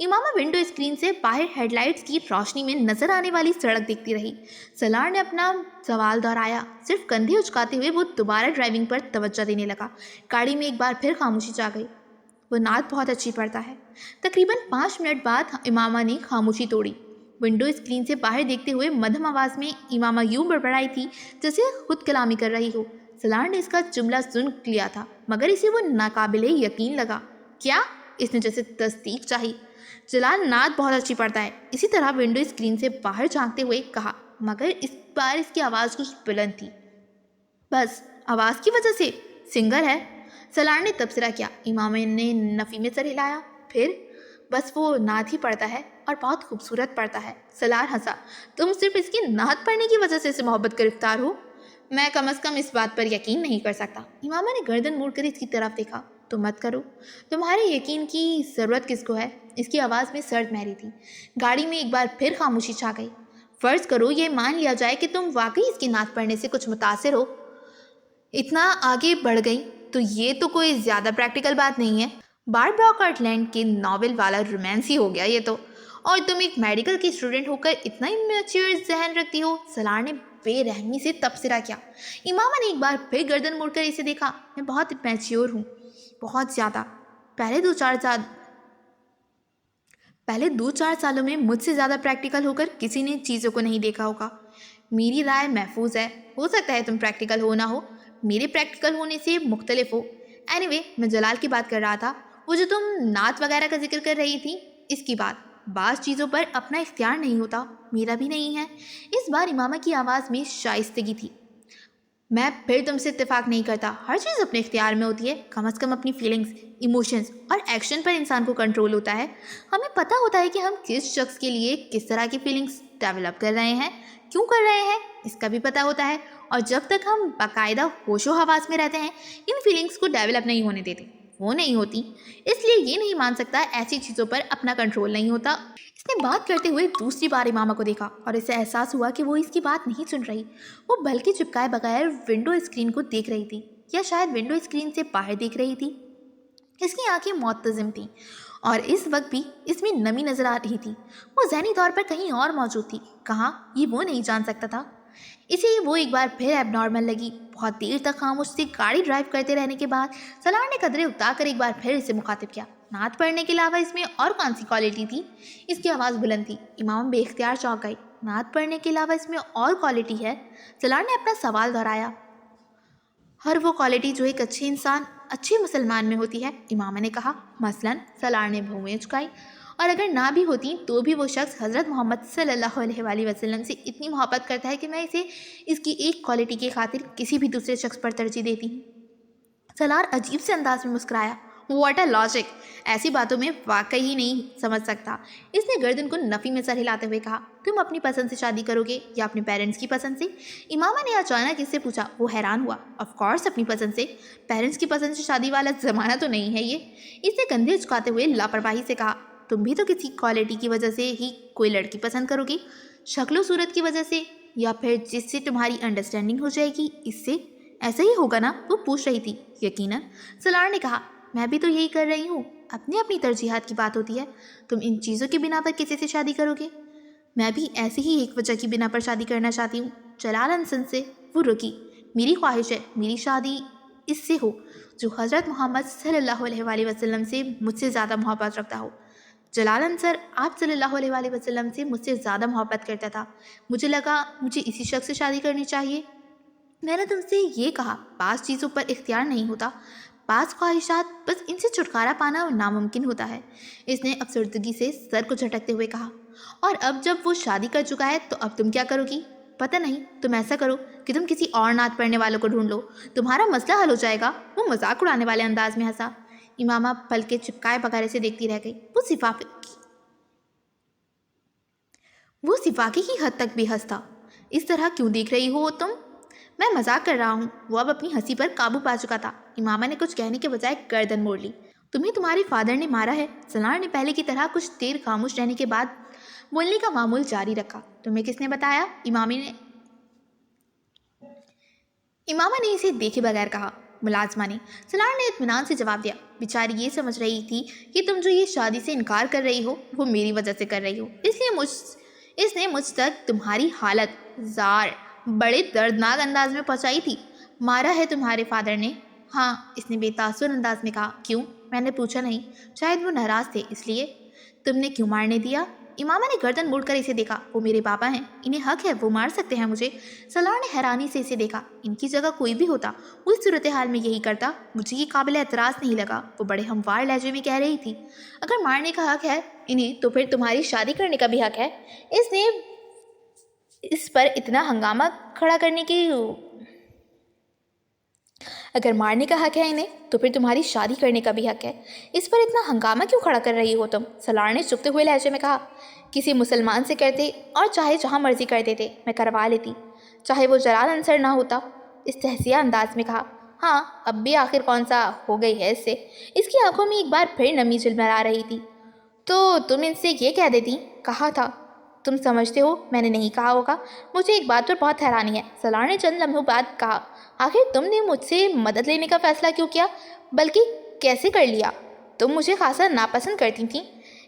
S1: امامہ ونڈو اسکرین سے باہر ہیڈ لائٹس کی روشنی میں نظر آنے والی سڑک دیکھتی رہی۔ سالار نے اپنا سوال دہرایا۔ صرف کندھے اچکاتے ہوئے وہ دوبارہ ڈرائیونگ پر توجہ دینے لگا۔ گاڑی میں ایک بار پھر خاموشی چھا گئی۔ وہ نعت بہت اچھی پڑھتا ہے۔ تقریباً 5 منٹ بعد امامہ نے خاموشی توڑی۔ ونڈو اسکرین سے باہر دیکھتے ہوئے مدھم آواز میں امامہ یوں بڑبڑائی تھی جیسے خود کلامی کر رہی ہو۔ سالار نے اس کا جملہ سن لیا تھا، مگر اسے وہ ناقابل یقین لگا۔ کیا؟ اس نے جیسے تصدیق چاہی۔ جلال نعت بہت اچھی پڑھتا ہے، اسی طرح ونڈو اسکرین سے باہر جھانکتے ہوئے کہا، مگر اس بار اس کی آواز کچھ بلند تھی۔ بس آواز کی وجہ سے؟ سنگر ہے؟ سالار نے تبصرہ کیا۔ امامہ نے نفی میں سر ہلایا۔ پھر؟ بس وہ نعت ہی پڑھتا ہے اور بہت خوبصورت پڑھتا ہے۔ سالار ہنسا۔ تم صرف اس کی نعت پڑھنے کی وجہ سے محبت گرفتار ہو؟ میں کم از کم اس بات پر یقین نہیں کر سکتا۔ امامہ نے گردن موڑ کر اس کی طرف دیکھا۔ تو مت کرو، تمہارے یقین کی ضرورت کس کو ہے؟ اس کی آواز میں سرد مہری تھی۔ گاڑی میں ایک بار پھر خاموشی چھا گئی۔ فرض کرو یہ مان لیا جائے کہ تم واقعی اس کی نعت پڑھنے سے کچھ متاثر ہو، اتنا آگے بڑھ گئی، تو یہ تو کوئی زیادہ پریکٹیکل بات نہیں ہے۔ باربرا کارٹلینڈ کے ناول والا رومانس ہی ہو گیا یہ تو، اور تم ایک میڈیکل کی اسٹوڈنٹ ہو کر اتنا امیچور ذہن رکھتی ہو۔ سالار نے بے رحمی سے تبصرہ کیا۔ امامہ نے ایک بار پھر گردن موڑ کر اسے دیکھا۔ میں بہت میچیور ہوں، بہت زیادہ۔ پہلے دو چار سالوں میں مجھ سے زیادہ پریکٹیکل ہو کر کسی نے چیزوں کو نہیں دیکھا ہوگا۔ میری رائے محفوظ ہے، ہو سکتا ہے تم پریکٹیکل ہو نہ ہو، میرے پریکٹیکل ہونے سے مختلف ہو۔ اینی وے، میں جلال کی بات کر رہا تھا، وہ جو تم نعت وغیرہ کا ذکر کر رہی تھی، اس کی بات۔ बाज़ चीज़ों पर अपना इख्तियार नहीं होता, मेरा भी नहीं है। इस बार इमामा की आवाज़ में शाइस्तगी थी। मैं फिर तुमसे इत्तेफाक नहीं करता। हर चीज़ अपने इख्तियार में होती है। कम से कम अपनी फीलिंग्स, इमोशंस और एक्शन पर इंसान को कंट्रोल होता है। हमें पता होता है कि हम किस शख्स के लिए किस तरह की फीलिंग्स डेवलप कर रहे हैं, क्यों कर रहे हैं, इसका भी पता होता है। और जब तक हम बाकायदा होशो हवास में रहते हैं, इन फीलिंग्स को डेवलप नहीं होने देते, वो नहीं होती। इसलिए ये नहीं मान सकता ऐसी चीज़ों पर अपना कंट्रोल नहीं होता। इसने बात करते हुए दूसरी बार इमामा को देखा और इसे एहसास हुआ कि वो इसकी बात नहीं सुन रही। वो बल्कि चिपकाए बगैर विंडो स्क्रीन को देख रही थी, या शायद विंडो स्क्रीन से बाहर देख रही थी। इसकी आंखें मुतज़िम थीं और इस वक्त भी इसमें नमी नजर आ रही थी। वो ज़हनी तौर पर कहीं और मौजूद थी। कहाँ, ये वो नहीं जान सकता था। इसे वो एक बार फिर एबनॉर्मल लगी। बहुत देर तक खामोश से गाड़ी ड्राइव करते रहने के बाद सलार ने कदरे उतार एक बार फिर इसे मुखातिब किया। नात पढ़ने के अलावा इसमें और कौन सी क्वालिटी थी? इसकी आवाज़ बुलंद थी। इमाम बेख्तियार चौंक गई। नात पढ़ने के अलावा इसमें और क्वालिटी है? सलार ने अपना सवाल दोहराया। हर वो क्वालिटी जो एक अच्छे इंसान, अच्छे मुसलमान में होती है, इमामा ने कहा। मसलन, सलार ने भौवें चुकाई। और अगर ना भी होती तो भी वो शख्स हज़रत मोहम्मद सल्लल्लाहु अलैहि वसल्लम से इतनी मोहब्बत करता है कि मैं इसे इसकी एक क्वालिटी की खातिर किसी भी दूसरे शख्स पर तरजीह देती हूँ। सलार अजीब से अंदाज में मुस्कुराया। What a logic! ऐसी बातों में वाकई ही नहीं समझ सकता। इसने गर्दन को नफ़ी में सर हिलाते हुए कहा। तुम अपनी पसंद से शादी करोगे या अपने पेरेंट्स की पसंद से? इमामा ने अचानक इससे पूछा। वो हैरान हुआ। ऑफ कोर्स अपनी पसंद से। पेरेंट्स की पसंद से शादी वाला ज़माना तो नहीं है ये। इसने कंधे झुकाते हुए लापरवाही से कहा। तुम भी तो किसी क्वालिटी की वजह से ही कोई लड़की पसंद करोगी, शक्ल सूरत की वजह से, या फिर जिससे तुम्हारी अंडरस्टैंडिंग हो जाएगी, इससे? ऐसा ही होगा ना? वो पूछ रही थी। यकीनन, सलार ने कहा। मैं भी तो यही कर रही हूँ। अपनी अपनी तरजीहात की बात होती है। तुम इन चीज़ों की बिना पर किसी से शादी करोगे? मैं भी ऐसी ही एक वजह की बिना पर शादी करना चाहती हूँ, जलाल अंसन से। वो रुकी। मेरी ख्वाहिश है मेरी शादी इससे हो जो हज़रत मोहम्मद सल्लल्लाहु अलैहि वसल्लम से मुझसे ज़्यादा मोहब्बत रखता हो। जलाल अंसर आप सल्लल्लाहु अलैहि वसल्लम से मुझसे ज़्यादा मोहब्बत करता था। मुझे लगा मुझे इसी शख्स से शादी करनी चाहिए। मैंने तुमसे ये कहा, बाज़ चीज़ों पर इख्तियार नहीं होता, बाज़ ख्वाहिशात, बस इनसे छुटकारा पाना नामुमकिन होता है। इसने अफसरदगी से सर को झटकते हुए कहा। और अब जब वो शादी कर चुका है तो अब तुम क्या करोगी? पता नहीं। तुम ऐसा करो कि तुम किसी और नात पढ़ने वालों को ढूंढ लो, तुम्हारा मसला हल हो जाएगा। वो मजाक उड़ाने वाले अंदाज में हंसा। इमामा पलके चिपकाए बगैर से देखती रह गई। वो सिफाकी की हद तक बेहस था। इस तरह क्यों देख रही हो तुम? मैं मजाक कर रहा हूँ। वो अब अपनी हंसी पर काबू पा चुका था। इमामा ने कुछ कहने के बजाय गर्दन मोड़ ली। तुम्हें तुम्हारे फादर ने मारा है? सलार ने पहले की तरह कुछ देर खामोश रहने के बाद बोलने का मामूल जारी रखा। तुम्हें किसने बताया? इमामा ने इसे देखे बगैर कहा। मुलाजमा ने। सलार ने इत्मीनान से जवाब दिया। बेचारी ये समझ रही थी कि तुम जो ये शादी से इनकार कर रही हो वो मेरी वजह से कर रही हो, इसलिए इसने मुझ तक तुम्हारी हालत जार बड़े दर्दनाक अंदाज में पहुंचाई थी। मारा है तुम्हारे फादर ने? हाँ, इसने बेतासुर अंदाज में कहा। क्यों? मैंने पूछा नहीं। शायद वो नाराज थे इसलिए। तुमने क्यों मारने दिया? इमामा ने गर्दन मोड़कर इसे देखा। वो मेरे पापा हैं, इन्हें हक है, वो मार सकते हैं मुझे। सलार ने हैरानी से इसे देखा। इनकी जगह कोई भी होता वो इस सूरत हाल में यही करता। मुझे ये काबिल एतराज़ नहीं लगा। वो बड़े हमवार लहजे में कह रही थी। अगर मारने का हक है इन्हें तो फिर तुम्हारी शादी करने का भी हक है। इसने इस पर इतना हंगामा खड़ा करने की अगर मारने का हक है इन्हें तो फिर तुम्हारी शादी करने का भी हक है। इस पर इतना हंगामा क्यों खड़ा कर रही हो तुम? सलार ने चुपते हुए लहजे में कहा। किसी मुसलमान से करते और चाहे जहाँ मर्जी करते थे मैं करवा लेती, चाहे वो जलाल अंसर ना होता। इस तहसिया अंदाज में कहा। हाँ, अब भी आखिर कौन सा हो गई है इससे? इसकी आंखों में एक बार फिर नमी झिलमिला रही थी। तो तुम इनसे ये कह देती? कहा था। तुम समझते हो मैंने नहीं कहा होगा। मुझे एक बात पर बहुत हैरानी है। सलार ने चंद लम्हों बाद कहा। आखिर तुमने मुझसे मदद लेने का फैसला क्यों किया, बल्कि कैसे कर लिया? तुम मुझे खासा नापसंद करती थी।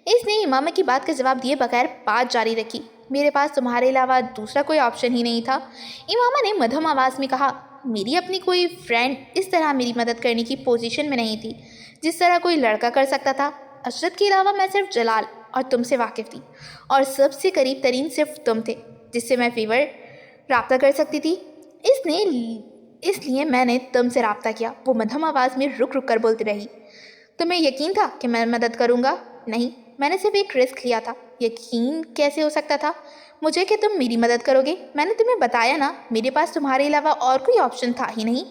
S1: इसने इमामा की बात का जवाब दिए बगैर बात जारी रखी। मेरे पास तुम्हारे अलावा दूसरा कोई ऑप्शन ही नहीं था। इमामा ने मध्यम आवाज़ में कहा। मेरी अपनी कोई फ्रेंड इस तरह मेरी मदद करने की पोजीशन में नहीं थी जिस तरह कोई लड़का कर सकता था। अशरत के अलावा मैं सिर्फ जलाल और तुमसे वाकिफ़ थी, और सबसे करीब तरीन सिर्फ तुम थे जिससे मैं फीवर रब्ता कर सकती थी। इसलिए मैंने तुमसे रब्ता किया। वो मध्यम आवाज़ में रुक रुक कर बोलती रही। तुम्हें यकीन था कि मैं मदद करूँगा? नहीं, मैंने सिर्फ एक रिस्क लिया था। यकीन कैसे हो सकता था मुझे कि तुम मेरी मदद करोगे? मैंने तुम्हें बताया ना, मेरे पास तुम्हारे अलावा और कोई ऑप्शन था ही नहीं।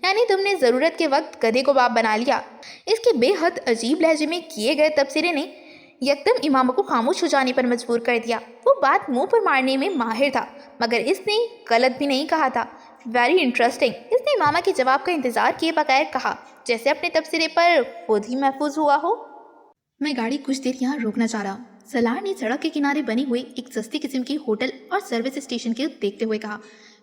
S1: यानी तुमने ज़रूरत के वक्त गधे को बाप बना लिया। इसके बेहद अजीब लहजे में किए गए तबसरे ने यकदम इमामा को खामोश हो जाने पर मजबूर कर दिया। वो बात मुंह पर मारने में माहिर था, मगर इसने गलत भी नहीं कहा था। Very interesting. इसने इमामा के जवाब का इंतजार किए बगैर कहा, जैसे अपने तबसरे पर खुद ही महफूज हुआ हो। मैं गाड़ी कुछ देर यहाँ रोकना चाह रहा हूँ। सलार ने सड़क के किनारे बने हुए एक सस्ती किस्म के होटल और सर्विस स्टेशन के देखते हुए कहा,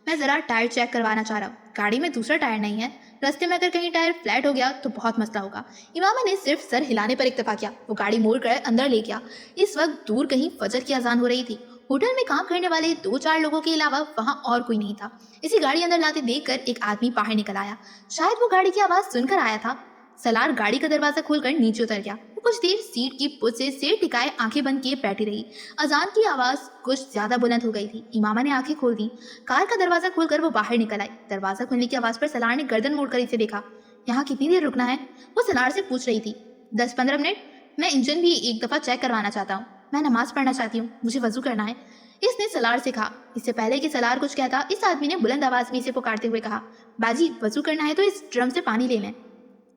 S1: मैं ज़रा टायर चेक करवाना चाह रहा हूँ। गाड़ी में दूसरा टायर नहीं है। रास्ते में अगर कहीं टायर फ्लैट हो गया तो बहुत मसला होगा। इमामा ने सिर्फ सर हिलाने पर इक्तफा किया। वो गाड़ी मोड़ कर अंदर ले गया। इस वक्त दूर कहीं फजर की अजान हो रही थी। होटल में काम करने वाले 2-4 लोगों के अलावा वहाँ और कोई नहीं था। इसी गाड़ी अंदर लाते देखकर एक आदमी बाहर निकल आया। शायद वो गाड़ी की आवाज़ सुनकर आया था। सलार गाड़ी का दरवाजा खोलकर नीचे उतर गया। वो कुछ देर सीट की पुट से सिर टिकाए आंखें बंद किए बैठी रही। अजान की आवाज़ कुछ ज्यादा बुलंद हो गई थी। इमामा ने आंखें खोल दी। कार का दरवाजा खोलकर वो बाहर निकल आई। दरवाजा खुलने की आवाज़ पर सलार ने गर्दन मोड़कर इसे देखा। यहाँ कितनी देर रुकना है? वो सलार से पूछ रही थी। 10-15 मिनट। मैं इंजन भी एक दफ़ा चेक करवाना चाहता हूँ। मैं नमाज पढ़ना चाहती हूँ। मुझे वजू करना है, इसने सलार से कहा। इससे पहले कि सलार कुछ कहता, इस आदमी ने बुलंद आवाज़ में इसे पुकारते हुए कहा, बाजी वजू करना है तो इस ड्रम से पानी ले लें।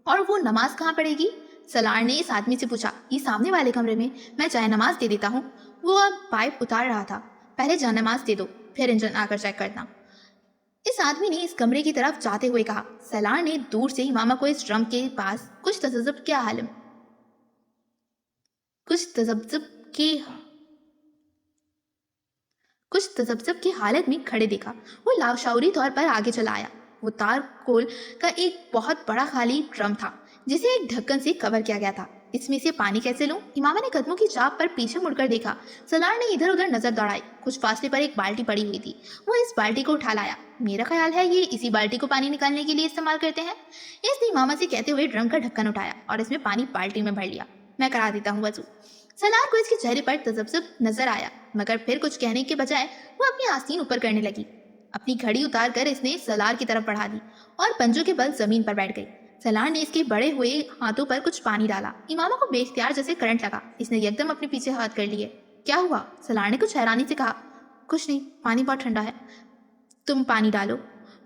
S1: और वो नमाज कहाँ पढ़ेगी? सलार ने इस आदमी से पूछा। ये सामने वाले कमरे में, मैं चाहे नमाज दे देता हूँ। वो अब पाइप उतार रहा था। पहले जा नमाज दे दो, फिर इंजन आकर चेक करना, इस आदमी ने इस कमरे की तरफ जाते हुए कहा। सलार ने दूर से इमामा को इस ड्रम के पास कुछ तजब्जुब की हालत में खड़े देखा। वो लाशौरी तौर पर आगे चला आया। वो तार कोल का एक बहुत बड़ा खाली ड्रम था जिसे एक ढक्कन से कवर किया गया था। इसमें से पानी कैसे लूं? इमामा ने कदमों की चाप पर पीछे मुड़कर देखा। सलार ने इधर उधर नजर दौड़ाई। कुछ फासले पर एक बाल्टी पड़ी हुई थी। वो इस बाल्टी को उठा लाया। मेरा ख्याल है ये इसी बाल्टी को पानी निकालने के लिए इस्तेमाल करते हैं। इसने इमामा से कहते हुए ड्रम का ढक्कन उठाया और इसमें पानी बाल्टी में भर लिया। मैं करा देता हूँ वजू। सलार को इसके चेहरे पर तजब्जुब नजर आया, मगर फिर कुछ कहने के बजाय वो अपनी आस्तीन ऊपर करने लगी। अपनी घड़ी उतार कर इसने सलार की तरफ बढ़ा दी और पंजों के बल जमीन पर बैठ गई। सलार ने इसके बड़े हुए हाथों पर कुछ पानी डाला। इमामा को बेख्तियार जैसे करंट लगा। इसने एकदम अपने पीछे हाथ कर लिए। क्या हुआ? सलार ने कुछ हैरानी से कहा। कुछ नहीं, पानी बहुत ठंडा है, तुम पानी डालो।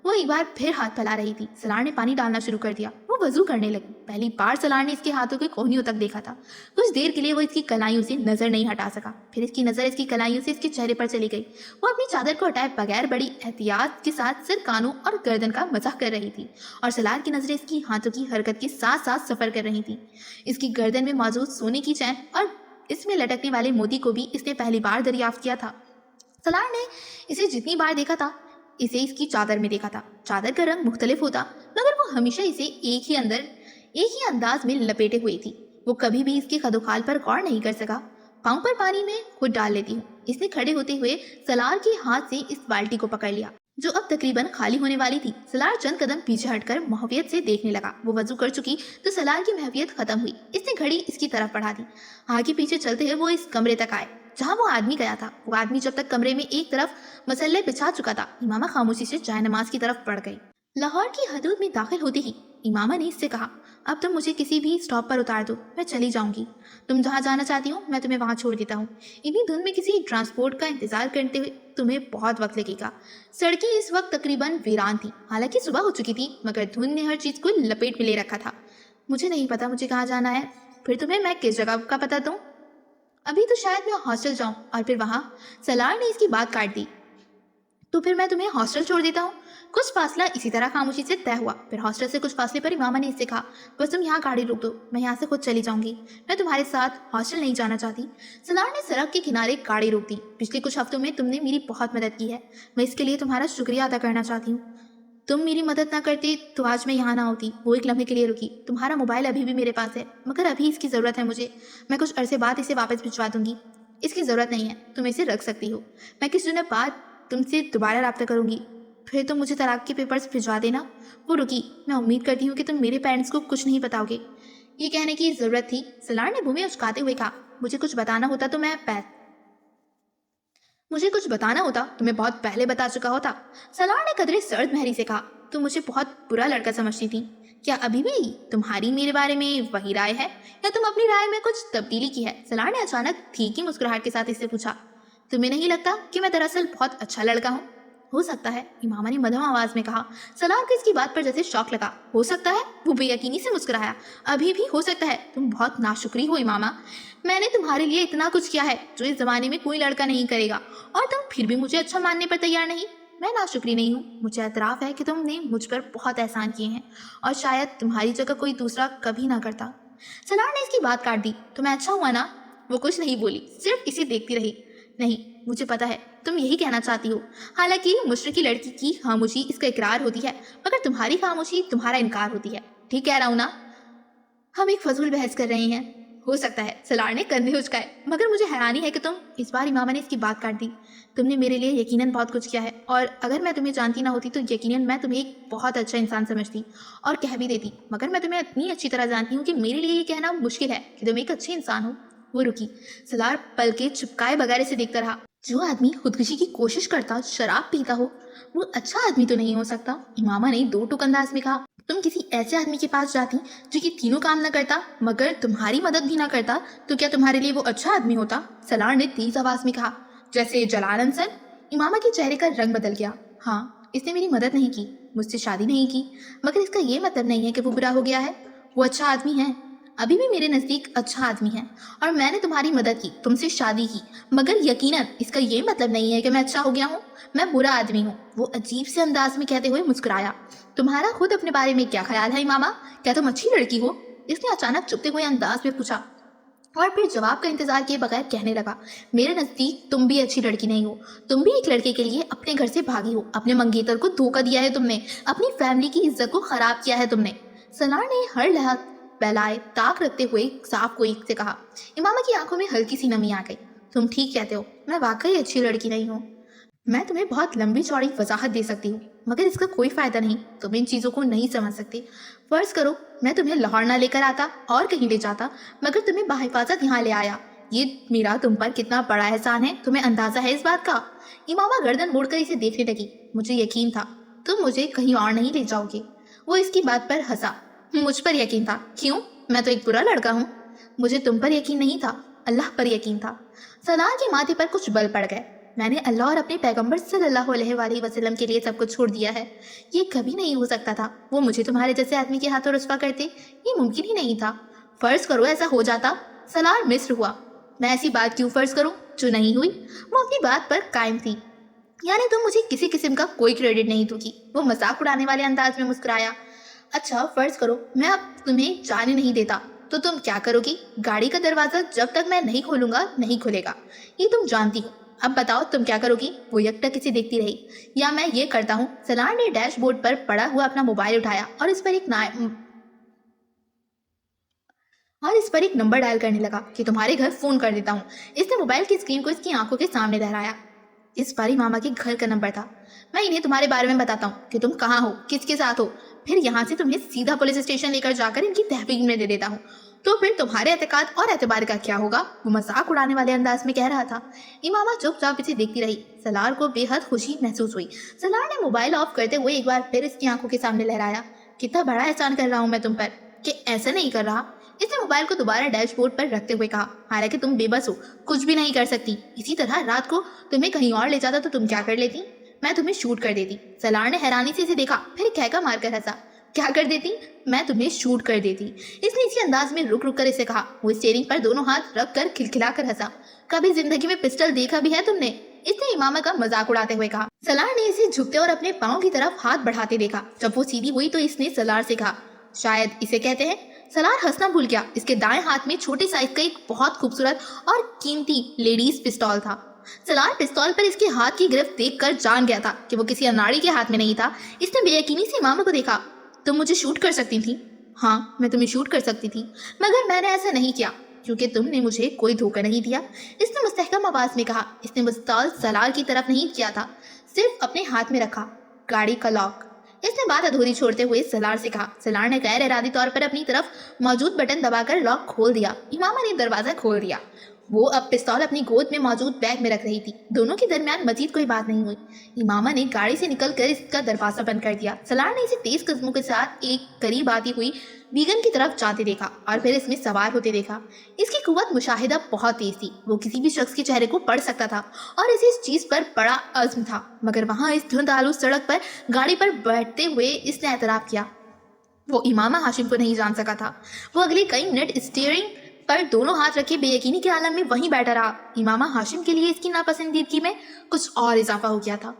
S1: वो एक बार फिर हाथ फैला रही थी। सलार ने पानी डालना शुरू कर दिया। वो वजू करने लगी। पहली बार सलार ने इसके हाथों के कोहनियों तक देखा था। कुछ देर के लिए वो इसकी कलाइयों से नजर नहीं हटा सका। फिर इसकी नजर इसकी कलाइयों से इसके चेहरे पर चली गई। वो अपनी चादर को हटाए बगैर बड़ी एहतियात के साथ सिर, कानों और गर्दन का मजाक कर रही थी और सलार की नजरें इसकी हाथों की हरकत के साथ साथ सफर कर रही थी। इसकी गर्दन में मौजूद सोने की चैन और इसमें लटकने वाले मोती को भी इसने पहली बार दरियाफ्त किया था। सलार ने इसे जितनी बार देखा था, इसे इसकी चादर में देखा था। चादर का रंग मुख्तलिफ होता, मगर वो हमेशा इसे एक ही अंदाज में लपेटे हुई थी। वो कभी भी इसके कदोखाल पर गौर नहीं कर सका। पाँव पर पानी में खुद डाल लेती हूँ। इसने खड़े होते हुए सलार के हाथ से इस बाल्टी को पकड़ लिया जो अब तकरीबन खाली होने वाली थी। सलार चंद कदम पीछे हटकर महवियत से देखने लगा। वो वजू कर चुकी तो सलार की महवियत खत्म हुई। इसने घड़ी इसकी तरफ बढ़ा दी। आगे पीछे चलते हुए वो इस कमरे तक आए जहाँ वो आदमी गया था। वो आदमी जब तक कमरे में एक तरफ मसल्ले बिछा चुका था, इमामा खामोशी से जाए नमाज की तरफ बढ़ गई। लाहौर की हदूद में दाखिल होते ही इमामा ने इससे कहा, अब तुम मुझे किसी भी स्टॉप पर उतार दो, मैं चली जाऊंगी। तुम जहाँ जाना चाहती हो मैं तुम्हें वहाँ छोड़ देता हूँ। इन्हीं धुंध में किसी ट्रांसपोर्ट का इंतजार करते हुए तुम्हें बहुत वक्त लगेगा। सड़कें इस वक्त तकरीबन वीरान थी। हालांकि सुबह हो चुकी थी, मगर धुंध ने हर चीज़ को लपेट में ले रखा था। मुझे नहीं पता मुझे कहाँ जाना है। फिर तुम्हें मैं किस जगह का पता दूँ? अभी तो शायद मैं हॉस्टल जाऊँ और फिर वहाँ। सलार ने इसकी बात काट दी। तो फिर मैं तुम्हें हॉस्टल छोड़ देता हूँ। कुछ फासला इसी तरह खामोशी से तय हुआ। फिर हॉस्टल से कुछ फासले पर इमामा ने इससे कहा, बस तुम यहाँ गाड़ी रोक दो, मैं यहाँ से खुद चली जाऊंगी। मैं तुम्हारे साथ हॉस्टल नहीं जाना चाहती। सलार ने सड़क के किनारे गाड़ी रोक दी। पिछले कुछ हफ्तों में तुमने मेरी बहुत मदद की है। मैं इसके लिए तुम्हारा शुक्रिया अदा करना चाहती हूँ। तुम मेरी मदद ना करते तो आज मैं यहाँ ना होती। वो एक लम्हे के लिए रुकी। तुम्हारा मोबाइल अभी भी मेरे पास है, मगर अभी इसकी ज़रूरत है मुझे। मैं कुछ अरसे बाद इसे वापस भिजवा दूंगी। इसकी ज़रूरत नहीं है, तुम इसे रख सकती हो। मैं कुछ दिनों बाद तुमसे दोबारा रब्ता करूँगी, फिर तुम मुझे तलाक के पेपर्स भिजवा देना। वो रुकी। मैं उम्मीद करती हूँ कि तुम मेरे पेरेंट्स को कुछ नहीं बताओगे। ये कहने की ज़रूरत थी। सलार ने भूमि उचकाते हुए कहा, मुझे कुछ बताना होता तो मैं बहुत पहले बता चुका होता। सलार ने कदरे सर्द महरी से कहा, तुम मुझे बहुत बुरा लड़का समझती थी। क्या अभी भी तुम्हारी मेरे बारे में वही राय है या तुम अपनी राय में कुछ तब्दीली की है? सलार ने अचानक ठीक ही मुस्कुराहट के साथ इससे पूछा। तुम्हें नहीं लगता कि मैं दरअसल बहुत अच्छा लड़का हूँ? हो सकता है, इमामा ने मध्यम आवाज में कहा। सलार को इसकी बात पर जैसे शौक लगा। हो सकता है? वो बेयकीनी से मुस्कुराया। अभी भी हो सकता है? तुम बहुत नाशुक्री हो इमामा। मैंने तुम्हारे लिए इतना कुछ किया है जो इस जमाने में कोई लड़का नहीं करेगा, और तुम फिर भी मुझे अच्छा मानने पर तैयार नहीं। मैं नाशुक्री नहीं हूँ, मुझे एतराफ़ है कि तुमने मुझ पर बहुत एहसान किए हैं और शायद तुम्हारी जगह कोई दूसरा कभी ना करता। सलार ने इसकी बात काट दी। तो मैं अच्छा हुआ ना? वो कुछ नहीं बोली, सिर्फ इसे देखती रही। नहीं, मुझे पता है तुम यही कहना चाहती हो। हालांकि मुशरकी लड़की की खामोशी इसका इकरार होती है, मगर तुम्हारी खामोशी तुम्हारा इनकार होती है। ठीक कह रहा हूँ ना? हम एक फजूल बहस कर रहे हैं। हो सकता है, सलार ने कंधे उचकाए। मगर मुझे हैरानी है कि तुम। इस बार इमामा ने इसकी बात काट दी। तुमने मेरे लिए यकीनन बहुत कुछ किया है, और अगर मैं तुम्हें जानती ना होती तो यकीनन मैं तुम्हें एक बहुत अच्छा इंसान समझती और कह भी देती। मगर मैं तुम्हें इतनी अच्छी तरह जानती हूँ कि मेरे लिए ये कहना मुश्किल है कि तुम एक अच्छे इंसान हो। वो रुकी। सलार पल के चिपकाए बगैर इसे देखता रहा। जो आदमी खुदकुशी की कोशिश करता, शराब पीता हो, वो अच्छा आदमी तो नहीं हो सकता। इमामा ने दो टूक अंदाज में कहा। तुम किसी ऐसे आदमी के पास जाती जो ये तीनों काम न करता, मगर तुम्हारी मदद भी ना करता, तो क्या तुम्हारे लिए वो अच्छा आदमी होता? सलार ने तेज आवाज में कहा। जैसे जलाल अंसर? इमामा के चेहरे का रंग बदल गया। हाँ, इसने मेरी मदद नहीं की, मुझसे शादी नहीं की, मगर इसका ये मतलब नहीं है कि वो बुरा हो गया है। वो अच्छा आदमी है, अभी भी मेरे नज़दीक अच्छा आदमी है, और मैंने तुम्हारी मदद की, तुमसे शादी की, मगर यकीनन इसका ये मतलब नहीं है कि मैं अच्छा हो गया हूँ, मैं बुरा आदमी हूँ। वो अजीब से अंदाज में कहते हुए मुस्कुराया। तुम्हारा खुद अपने बारे में क्या ख्याल है इमामा? क्या तुम अच्छी लड़की हो? इसने अचानक चुपते हुए अंदाज में पूछा, और फिर जवाब का इंतजार किए बगैर कहने लगा। मेरे नज़दीक तुम भी अच्छी लड़की नहीं हो। तुम भी एक लड़के के लिए अपने घर से भागी हो। अपने मंगेतर को धोखा दिया है तुमने, अपनी फैमिली की इज्जत को खराब किया है तुमने। सलार ने हर लहर फैलाए ताक रखते हुए साफ को एक से कहा। इमामा की आंखों में हल्की सी नमी आ गई। तुम ठीक कहते हो, मैं वाकई अच्छी लड़की नहीं हूँ। मैं तुम्हें बहुत लंबी चौड़ी वजाहत दे सकती हूँ, मगर इसका कोई फायदा नहीं। तुम इन चीज़ों को नहीं समझ सकते। फर्ज करो मैं तुम्हें लाहौर ना लेकर आता और कहीं ले जाता, मगर तुम्हें बाहिफाजत यहाँ ले आया। ये मेरा तुम पर कितना बड़ा एहसान है, तुम्हें अंदाजा है इस बात का? इमामा गर्दन मोड़कर इसे देखने लगी। मुझे यकीन था तुम मुझे कहीं और नहीं ले जाओगे। वो इसकी बात पर हंसा। मुझ पर यकीन था? क्यों? मैं तो एक बुरा लड़का हूँ। मुझे तुम पर यकीन नहीं था, अल्लाह पर यकीन था। सलार के माथे पर कुछ बल पड़ गए। मैंने अल्लाह और अपने पैगंबर सल्लल्लाहु अलैहि वसल्लम के लिए सब कुछ छोड़ दिया है। ये कभी नहीं हो सकता था वो मुझे तुम्हारे जैसे आदमी के हाथों रुस्वा करते। ये मुमकिन ही नहीं था। फर्ज करो ऐसा हो जाता। सलार मिस्र हुआ। मैं ऐसी बात क्यों फर्ज करूं जो नहीं हुई? वो अपनी बात पर कायम थी। यानी तुम मुझे किसी किस्म का कोई क्रेडिट नहीं दोगी? वो मजाक उड़ाने वाले अंदाज में मुस्कुराया। अच्छा फर्ज करो मैं अब तुम्हें जाने नहीं देता, तो तुम क्या करोगी? गाड़ी का दरवाजा जब तक मैं नहीं खोलूंगा नहीं खुलेगा, ये तुम जानती हो। अब बताओ तुम क्या करोगी? वो यकटक इसे देखती रही। या मैं ये करता हूँ। सलार ने डैशबोर्ड पर पड़ा हुआ अपना मोबाइल उठाया और इस पर एक नंबर डायल करने लगा कि तुम्हारे घर फोन कर देता हूँ। इसने मोबाइल की स्क्रीन को इसकी आंखों के सामने लहराया। इस बारी मामा के घर का नंबर था। मैं इन्हें तुम्हारे बारे में बताता हूँ कि तुम कहाँ हो, किसके साथ हो, फिर यहाँ से तुम्हें सीधा पुलिस स्टेशन लेकर जाकर इनकी तहवील में दे देता हूँ। तो फिर तुम्हारे एतकाद और एतबार का क्या होगा? वो मजाक उड़ाने वाले अंदाज में कह रहा था। इमामा चुपचाप इसे देखती रही। सलार को बेहद खुशी महसूस हुई। सलार ने मोबाइल ऑफ करते हुए एक बार फिर इसकी आंखों के सामने लहराया। कितना बड़ा एहसान कर रहा हूँ मैं तुम पर कि ऐसा नहीं कर रहा। इसने मोबाइल को दोबारा डैशबोर्ड पर रखते हुए कहा। हालांकि तुम बेबस हो, कुछ भी नहीं कर सकती। इसी तरह रात को तुम्हें कहीं और ले जाता तो तुम क्या कर लेती? मैं तुम्हें शूट कर देती। सलार ने हैरानी से इसे देखा, फिर कहका मारकर हंसा। क्या कर देती? मैं तुम्हें शूट कर देती। इसने इसी अंदाज में रुक रुक कर इसे कहा। वो स्टीयरिंग पर दोनों हाथ रख कर खिलखिला कर हंसा। कभी जिंदगी में पिस्टल देखा भी है तुमने? इसने इमामा का मजाक उड़ाते हुए कहा। सलार ने इसे झुकते और अपने पाँव की तरफ हाथ बढ़ाते देखा। जब वो सीधी हुई तो इसने सलार से कहा, शायद इसे कहते हैं। सलार हंसना भूल गया। इसके दाएं हाथ में छोटे साइज का एक बहुत खूबसूरत और कीमती लेडीज पिस्तौल था। सलार पिस्तौल पर इसके हाथ की गिरफ्त देखकर जान गया था कि वो किसी अनाड़ी के हाथ में नहीं था। इसने बेयकीनी से इमामा को देखा। तुम मुझे शूट कर सकती थी? हाँ, मैं तुम्हें शूट कर सकती थी, मगर मैंने ऐसा नहीं किया क्योंकि तुमने मुझे कोई धोखा नहीं दिया। इसने मुस्तहकम आवाज में कहा। इसने पिस्तौल सलार की तरफ नहीं किया था, सिर्फ अपने हाथ में रखा। गाड़ी का लॉक। इसने बात अधूरी छोड़ते हुए सलार से कहा। सलार ने गैर इरादी तौर पर अपनी तरफ मौजूद बटन दबाकर लॉक खोल दिया। इमामा ने दरवाजा खोल दिया। वो अब पिस्तौल अपनी गोद में मौजूद बैग में रख रही थी। दोनों के दरमियान मजीद कोई बात नहीं हुई। इमामा ने गाड़ी से निकलकर इसका दरवाजा बंद कर दिया। सलार ने इसे तेज कदमों के साथ एक करीब आती हुई वीगन की तरफ जाते देखा और फिर इसमें सवार होते देखा। इसकी कुव्वत मुशाहिदा बहुत तेज थी। वो किसी भी शख्स के चेहरे को पढ़ सकता था और इसे इस चीज पर बड़ा अज़्म था। मगर वहां इस धुंध आलू सड़क पर गाड़ी पर बैठते हुए इसने एतराफ़ किया। वो इमामा हाशिम को नहीं जान सका था। वो अगले कई मिनट स्टीयरिंग पर दोनों हाथ रखे बेयकीनी के आलम में वहीं बैठा रहा। इमामा हाशिम के लिए इसकी नापसंदीदगी में कुछ और इजाफा हो गया था।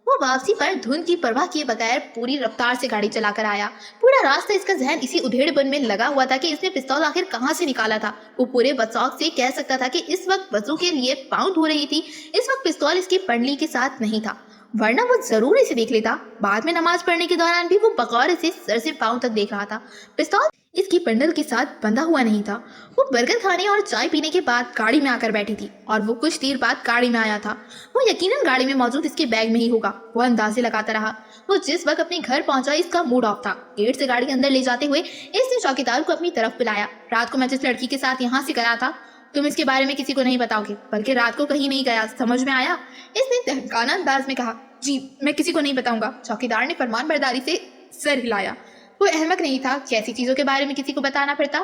S1: वो वापसी पर धुंध की परवाह किए बगैर पूरी रफ्तार से गाड़ी चलाकर आया। पूरा रास्ता इसका जहन इसी उधेड़पन में लगा हुआ था कि इसने पिस्तौल आखिर कहाँ से निकाला था। वो पूरे बचौक से कह सकता था कि इस वक्त वजू के लिए पाँव धो रही थी। इस वक्त पिस्तौल इसकी पंडली के साथ नहीं था, वरना वो जरूर इसे देख लेता। बाद में नमाज पढ़ने के दौरान भी वो बगौर इसे सर से पाँव तक देख रहा था। पिस्तौल इसकी पंडल के साथ बंधा हुआ नहीं था। वो बर्गर खाने और चाय पीने के बाद गाड़ी में आकर बैठी थी और वो कुछ देर बाद गाड़ी में आया था। वो यकीनन गाड़ी में मौजूद इसके बैग में ही होगा। वो अंदाजे लगाता रहा। वो जिस वक्त अपने घर पहुंचा इसका मूड ऑफ था। गेट से गाड़ी अंदर ले जाते हुए इसने चौकीदार को अपनी तरफ बुलाया। रात को मैं जिस लड़की के साथ यहाँ से गया था, तुम इसके बारे में किसी को नहीं बताओगे, बल्कि रात को कहीं नहीं गया, समझ में आया? इसने तहकाना अंदाज में कहा। जी मैं किसी को नहीं बताऊंगा। चौकीदार ने फरमान बरदारी से सर हिलाया। वो अहमक नहीं था कि ऐसी चीजों के बारे में किसी को बताना पड़ता।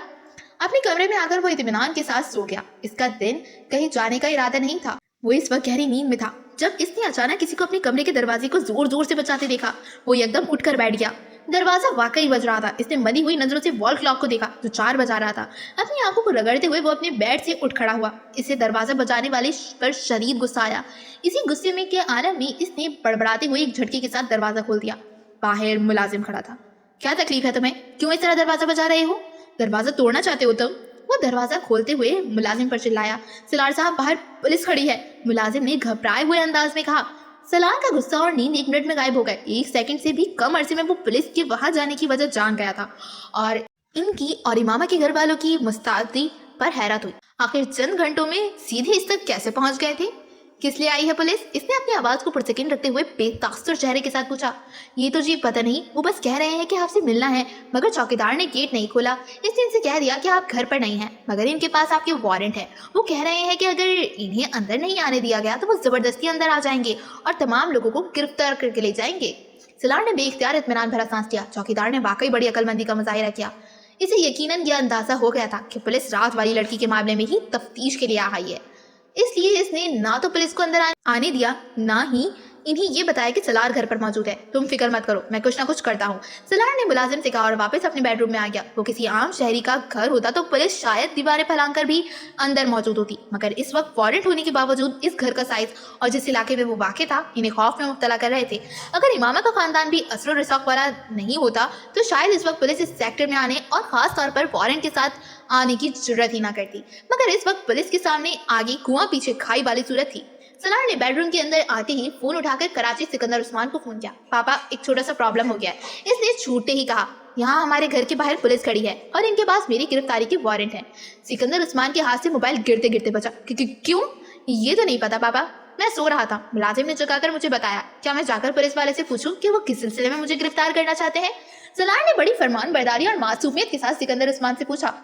S1: अपने कमरे में आकर वो इत्मीनान के साथ सो गया। इसका दिन कहीं जाने का इरादा नहीं था। वो इस वक्त गहरी नींद में था जब इसने अचानक किसी को अपने कमरे के दरवाजे को जोर जोर से बजाते देखा। वो एकदम उठकर बैठ गया। दरवाजा वाकई बज रहा था। इसने मदी हुई नजरों से वॉल क्लॉक को देखा जो 4 बजा रहा था। अपनी आंखों को रगड़ते हुए वो अपने बेड से उठ खड़ा हुआ। इसे दरवाजा बजाने वाले पर शदीद गुस्सा आया। इसी गुस्से में के आलम में इसने बड़बड़ाते हुए एक झटके के साथ दरवाजा खोल दिया। बाहर मुलाजिम खड़ा था। क्या तकलीफ है तुम्हें? क्यों इस तरह दरवाजा बजा रहे हो? दरवाजा तोड़ना चाहते हो तुम? वो दरवाजा खोलते हुए मुलाजिम पर चिल्लाया। सलार साहब, बाहर पुलिस खड़ी है। मुलाजिम ने घबराए हुए अंदाज में कहा। सलार का गुस्सा और नींद 1 मिनट में गायब हो गए। 1 सेकंड से भी कम अरसे में वो पुलिस के वहां जाने की वजह जान गया था और इनकी और इमामा के घर वालों की मुस्तैदी पर हैरत हुई। आखिर चंद घंटों में सीधे इस तक कैसे पहुंच गए थे? किस लिए आई है पुलिस? इसने अपनी आवाज को पुरसकिन रखते हुए बेतासुर चेहरे के साथ पूछा। ये तो जी पता नहीं, वो बस कह रहे हैं कि आपसे मिलना है। मगर चौकीदार ने गेट नहीं खोला। इसने इनसे कह दिया कि आप घर पर नहीं हैं, मगर इनके पास आपके वारंट है। वो कह रहे हैं कि अगर इन्हें अंदर नहीं आने दिया गया तो वो जबरदस्ती अंदर आ जाएंगे और तमाम लोगों को गिरफ्तार करके ले जाएंगे। सलार ने बेइख्तियार इत्मीनान भरा सांस लिया। चौकीदार ने वाकई बड़ी अक्लमंदी का मुजाहिरा किया। इसे यकीनन यह अंदाजा हो गया था कि पुलिस रात वाली लड़की के मामले में ही तफ्तीश के लिए आई है। इसलिए इसने ना तो पुलिस को अंदर आने दिया, ना ही इन्हें ये बताया कि सलार घर पर मौजूद है। तुम फिक्र मत करो, मैं कुछ ना कुछ करता हूँ। सलार ने मुलाजिम से कहा और वापस अपने बेडरूम में आ गया। वो किसी आम शहरी का घर होता तो पुलिस शायद दीवारें फैलाकर भी अंदर मौजूद होती, मगर इस वक्त वारंट होने के बावजूद इस घर का साइज और जिस इलाके में वो वाक़ था इन्हें खौफ में मुब्तला कर रहे थे। अगर इमामा का खानदान भी असर रिसाक वाला नहीं होता तो शायद इस वक्त पुलिस इस सेक्टर में आने और खास तौर पर वारंट के साथ आने की जरूरत ही ना करती। मगर इस वक्त पुलिस के सामने आगे कुआं पीछे खाई वाली सूरत थी। सलार ने बेडरूम के अंदर आते ही फोन उठाकर कराची सिकंदर उस्मान को फोन किया। पापा, एक छोटा सा प्रॉब्लम हो गया है। इसने छूटते ही कहा। यहाँ हमारे घर के बाहर पुलिस खड़ी है और इनके पास मेरी गिरफ्तारी की वारंट है। सिकंदर उस्मान के हाथ से मोबाइल गिरते गिरते बचा। क्यों? ये तो नहीं पता पापा, मैं सो रहा था। मुलाजिम ने जगाकर मुझे बताया। क्या मैं जाकर पुलिस वाले से पूछूं कि वो किस सिलसिले में मुझे गिरफ्तार करना चाहते हैं? सलार ने बड़ी फरमान बरदारी और मासूमियत के साथ सिकंदर उस्मान से पूछा।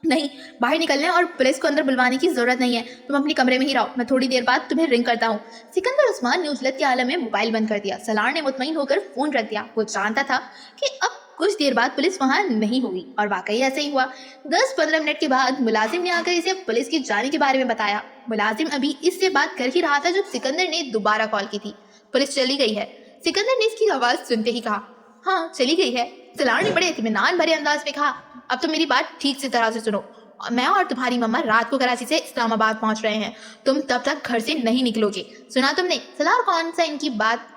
S1: नहीं, बाहर निकलने और पुलिस को अंदर बुलवाने की जरूरत नहीं है। तुम अपने कमरे में ही रहो, मैं थोड़ी देर बाद तुम्हें रिंग करता हूँ। सिकंदर उस्मान ने उजलत के आलम में मोबाइल बंद कर दिया। सलार ने मुतमईन होकर फोन रख दिया। वो जानता था कि अब कुछ देर बाद पुलिस वहां नहीं होगी और वाकई ऐसा ही हुआ। 10-15 मिनट के बाद मुलाजिम ने आकर इसे पुलिस की जाने के बारे में बताया। मुलाजिम अभी इससे बात कर ही रहा था जब सिकंदर ने दोबारा कॉल की थी। पुलिस चली गई है। सिकंदर ने इसकी आवाज सुनते ही कहा, हाँ चली गई है। सलार ने बड़े इत्मीनान भरे अंदाज में कहा। अब तो मेरी बात ठीक से तरह से सुनो। मैं और तुम्हारी मम्मा रात को कराची से इस्लामाबाद पहुंच रहे हैं। तुम तब तक घर से नहीं निकलोगे, सुना तुमने? सलार कौन सा इनकी बात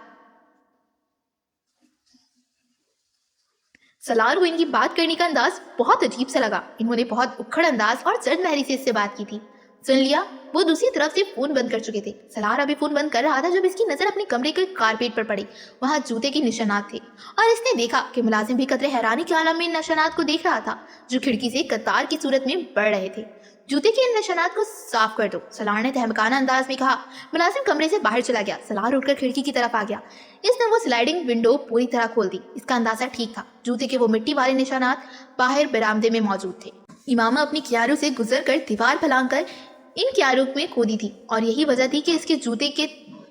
S1: सलार को इनकी बात करने का अंदाज बहुत अजीब सा लगा। इन्होंने बहुत उखड़ अंदाज और जल्द महरी से इससे बात की थी। सुन लिया? वो दूसरी तरफ से फोन बंद कर चुके थे। सलार अभी फोन बंद कर रहा था जब इसकी नजर अपने कमरे के कारपेट पर पड़ी। वहां जूते के निशानात थे और इसने देखा कि मुलाजिम भी कतरे हैरानी के आलम में इन निशानात को देख रहा था जो खिड़की से कतार की सूरत में बढ़ रहे थे। जूते के इन निशानात को साफ कर दो, सलार ने तहमकाना अंदाज में कहा। मुलाजिम कमरे से बाहर चला गया। सलार उठकर खिड़की की तरफ आ गया। इसने वो स्लाइडिंग विंडो पूरी तरह खोल दी। इसका अंदाजा ठीक था। जूते के वो मिट्टी वाले निशानात बाहर बरामदे में मौजूद थे। इमामा अपनी क्यारों से गुजर कर दीवार फैलाकर इन क्यारों में खोदी थी और यही वजह थी कि इसके जूते के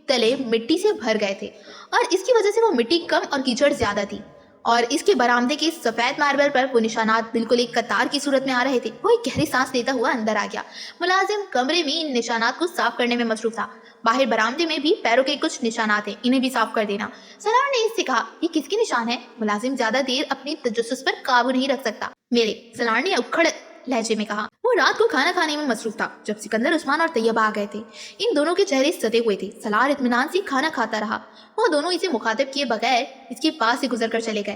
S1: तले मिट्टी से भर गए थे और इसकी वजह से वो मिट्टी कम और कीचड़ ज्यादा थी और इसके बरामदे के सफेद मार्बल पर वो निशानात बिल्कुल एक कतार की सूरत में आ रहे थे। वो एक गहरी सांस लेता हुआ अंदर आ गया। मुलाजिम कमरे में इन निशानात को साफ करने में मसरूफ था। बाहर बरामदे में भी पैरों के कुछ निशानात हैं, इन्हें भी साफ कर देना। सलार ने इससे कहा, ये किसके निशान है? मुलाजिम ज्यादा देर अपनी तजस्सुस पर काबू नहीं रख सकता। मेरे, सलार ने उखड़ लहजे में कहा। वो रात को खाना खाने में मसरूफ था जब सिकंदर उस्मान और तैयबा आ गए थे। इन दोनों के चेहरे सते हुए थे। सलार इत्मीनान से खाना खाता रहा। वो दोनों इसे मुखातिब किए बगैर इसके पास से गुजर कर चले गए।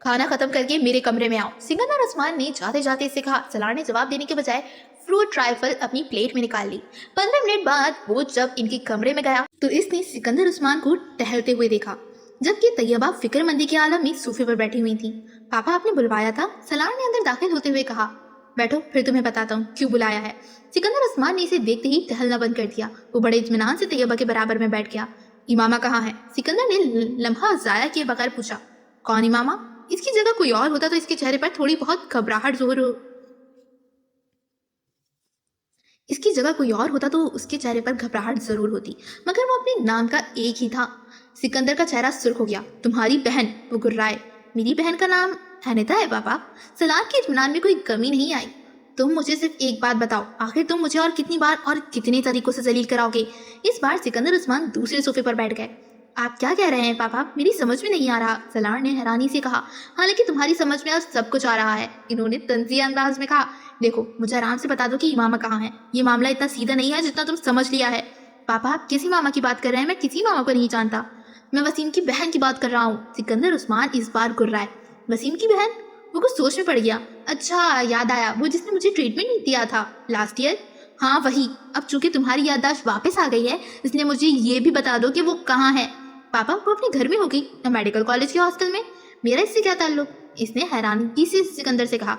S1: खाना खत्म करके मेरे कमरे में आओ, सिकंदर उस्मान ने जाते जाते इससे कहा। सलार ने जवाब देने के बजाय फ्रूट ट्राइफल अपनी प्लेट में निकाल ली। 15 मिनट बाद वो जब इनके कमरे में गया तो इसने सिकंदर उस्मान को टहलते हुए देखा, जबकि तैयबा फिक्रमंदी के आलम में सोफे पर बैठी हुई थी। पापा, आपने बुलवाया था? सलार ने अंदर दाखिल होते हुए कहा। बैठो, फिर तुम्हें बताता हूँ क्यों बुलाया है। सिकंदर उस्मान ने इसे देखते ही टहलना बंद कर दिया। वो बड़े इत्मीनान से तैयबा के बराबर में बैठ गया। इमामा कहाँ है? सिकंदर ने लम्हा जाया किए बगैर पूछा। कौन इमामा? इसकी जगह कोई और होता तो इसके चेहरे पर थोड़ी बहुत घबराहट जरूर होती, मगर वो अपने नाम का एक ही था। सिकंदर का चेहरा सुर्ख हो गया। तुम्हारी बहन? वो गुर्राए। मेरी बहन का नाम अनीता है पापा। सलार के इत्मीनान में कोई कमी नहीं आई। तुम मुझे सिर्फ एक बात बताओ, आखिर तुम मुझे और कितनी बार और कितने तरीकों से जलील कराओगे? इस बार सिकंदर उस्मान दूसरे सोफे पर बैठ गए। आप क्या कह रहे हैं पापा? मेरी समझ में नहीं आ रहा, सलार ने हैरानी से कहा। हालांकि तुम्हारी समझ में अब सब कुछ आ रहा है, इन्होंने तंज़िया अंदाज में कहा। देखो, मुझे आराम से बता दो कि इमामा कहाँ है। ये मामला इतना सीधा नहीं है जितना तुम समझ लिया है। पापा, आप किसी मामा की बात कर रहे हैं? मैं किसी मामा को नहीं जानता। मैं वसीम की बहन की बात कर रहा हूँ। सिकंदर उस्मान इस बार गुर्राए। वसीम की बहन? वो कुछ सोच में पड़ गया। अच्छा, याद आया, वो जिसने मुझे ट्रीटमेंट नहीं दिया था लास्ट ईयर। हाँ वही। अब चूंकि तुम्हारी याददाश्त वापस आ गई है, इसलिए मुझे ये भी बता दो कि वो कहाँ है। पापा, वो अपने घर में होगी या मेडिकल कॉलेज के हॉस्टल में। मेरा इससे क्या ताल्लुक? इसने हैरानी से सिकंदर से कहा।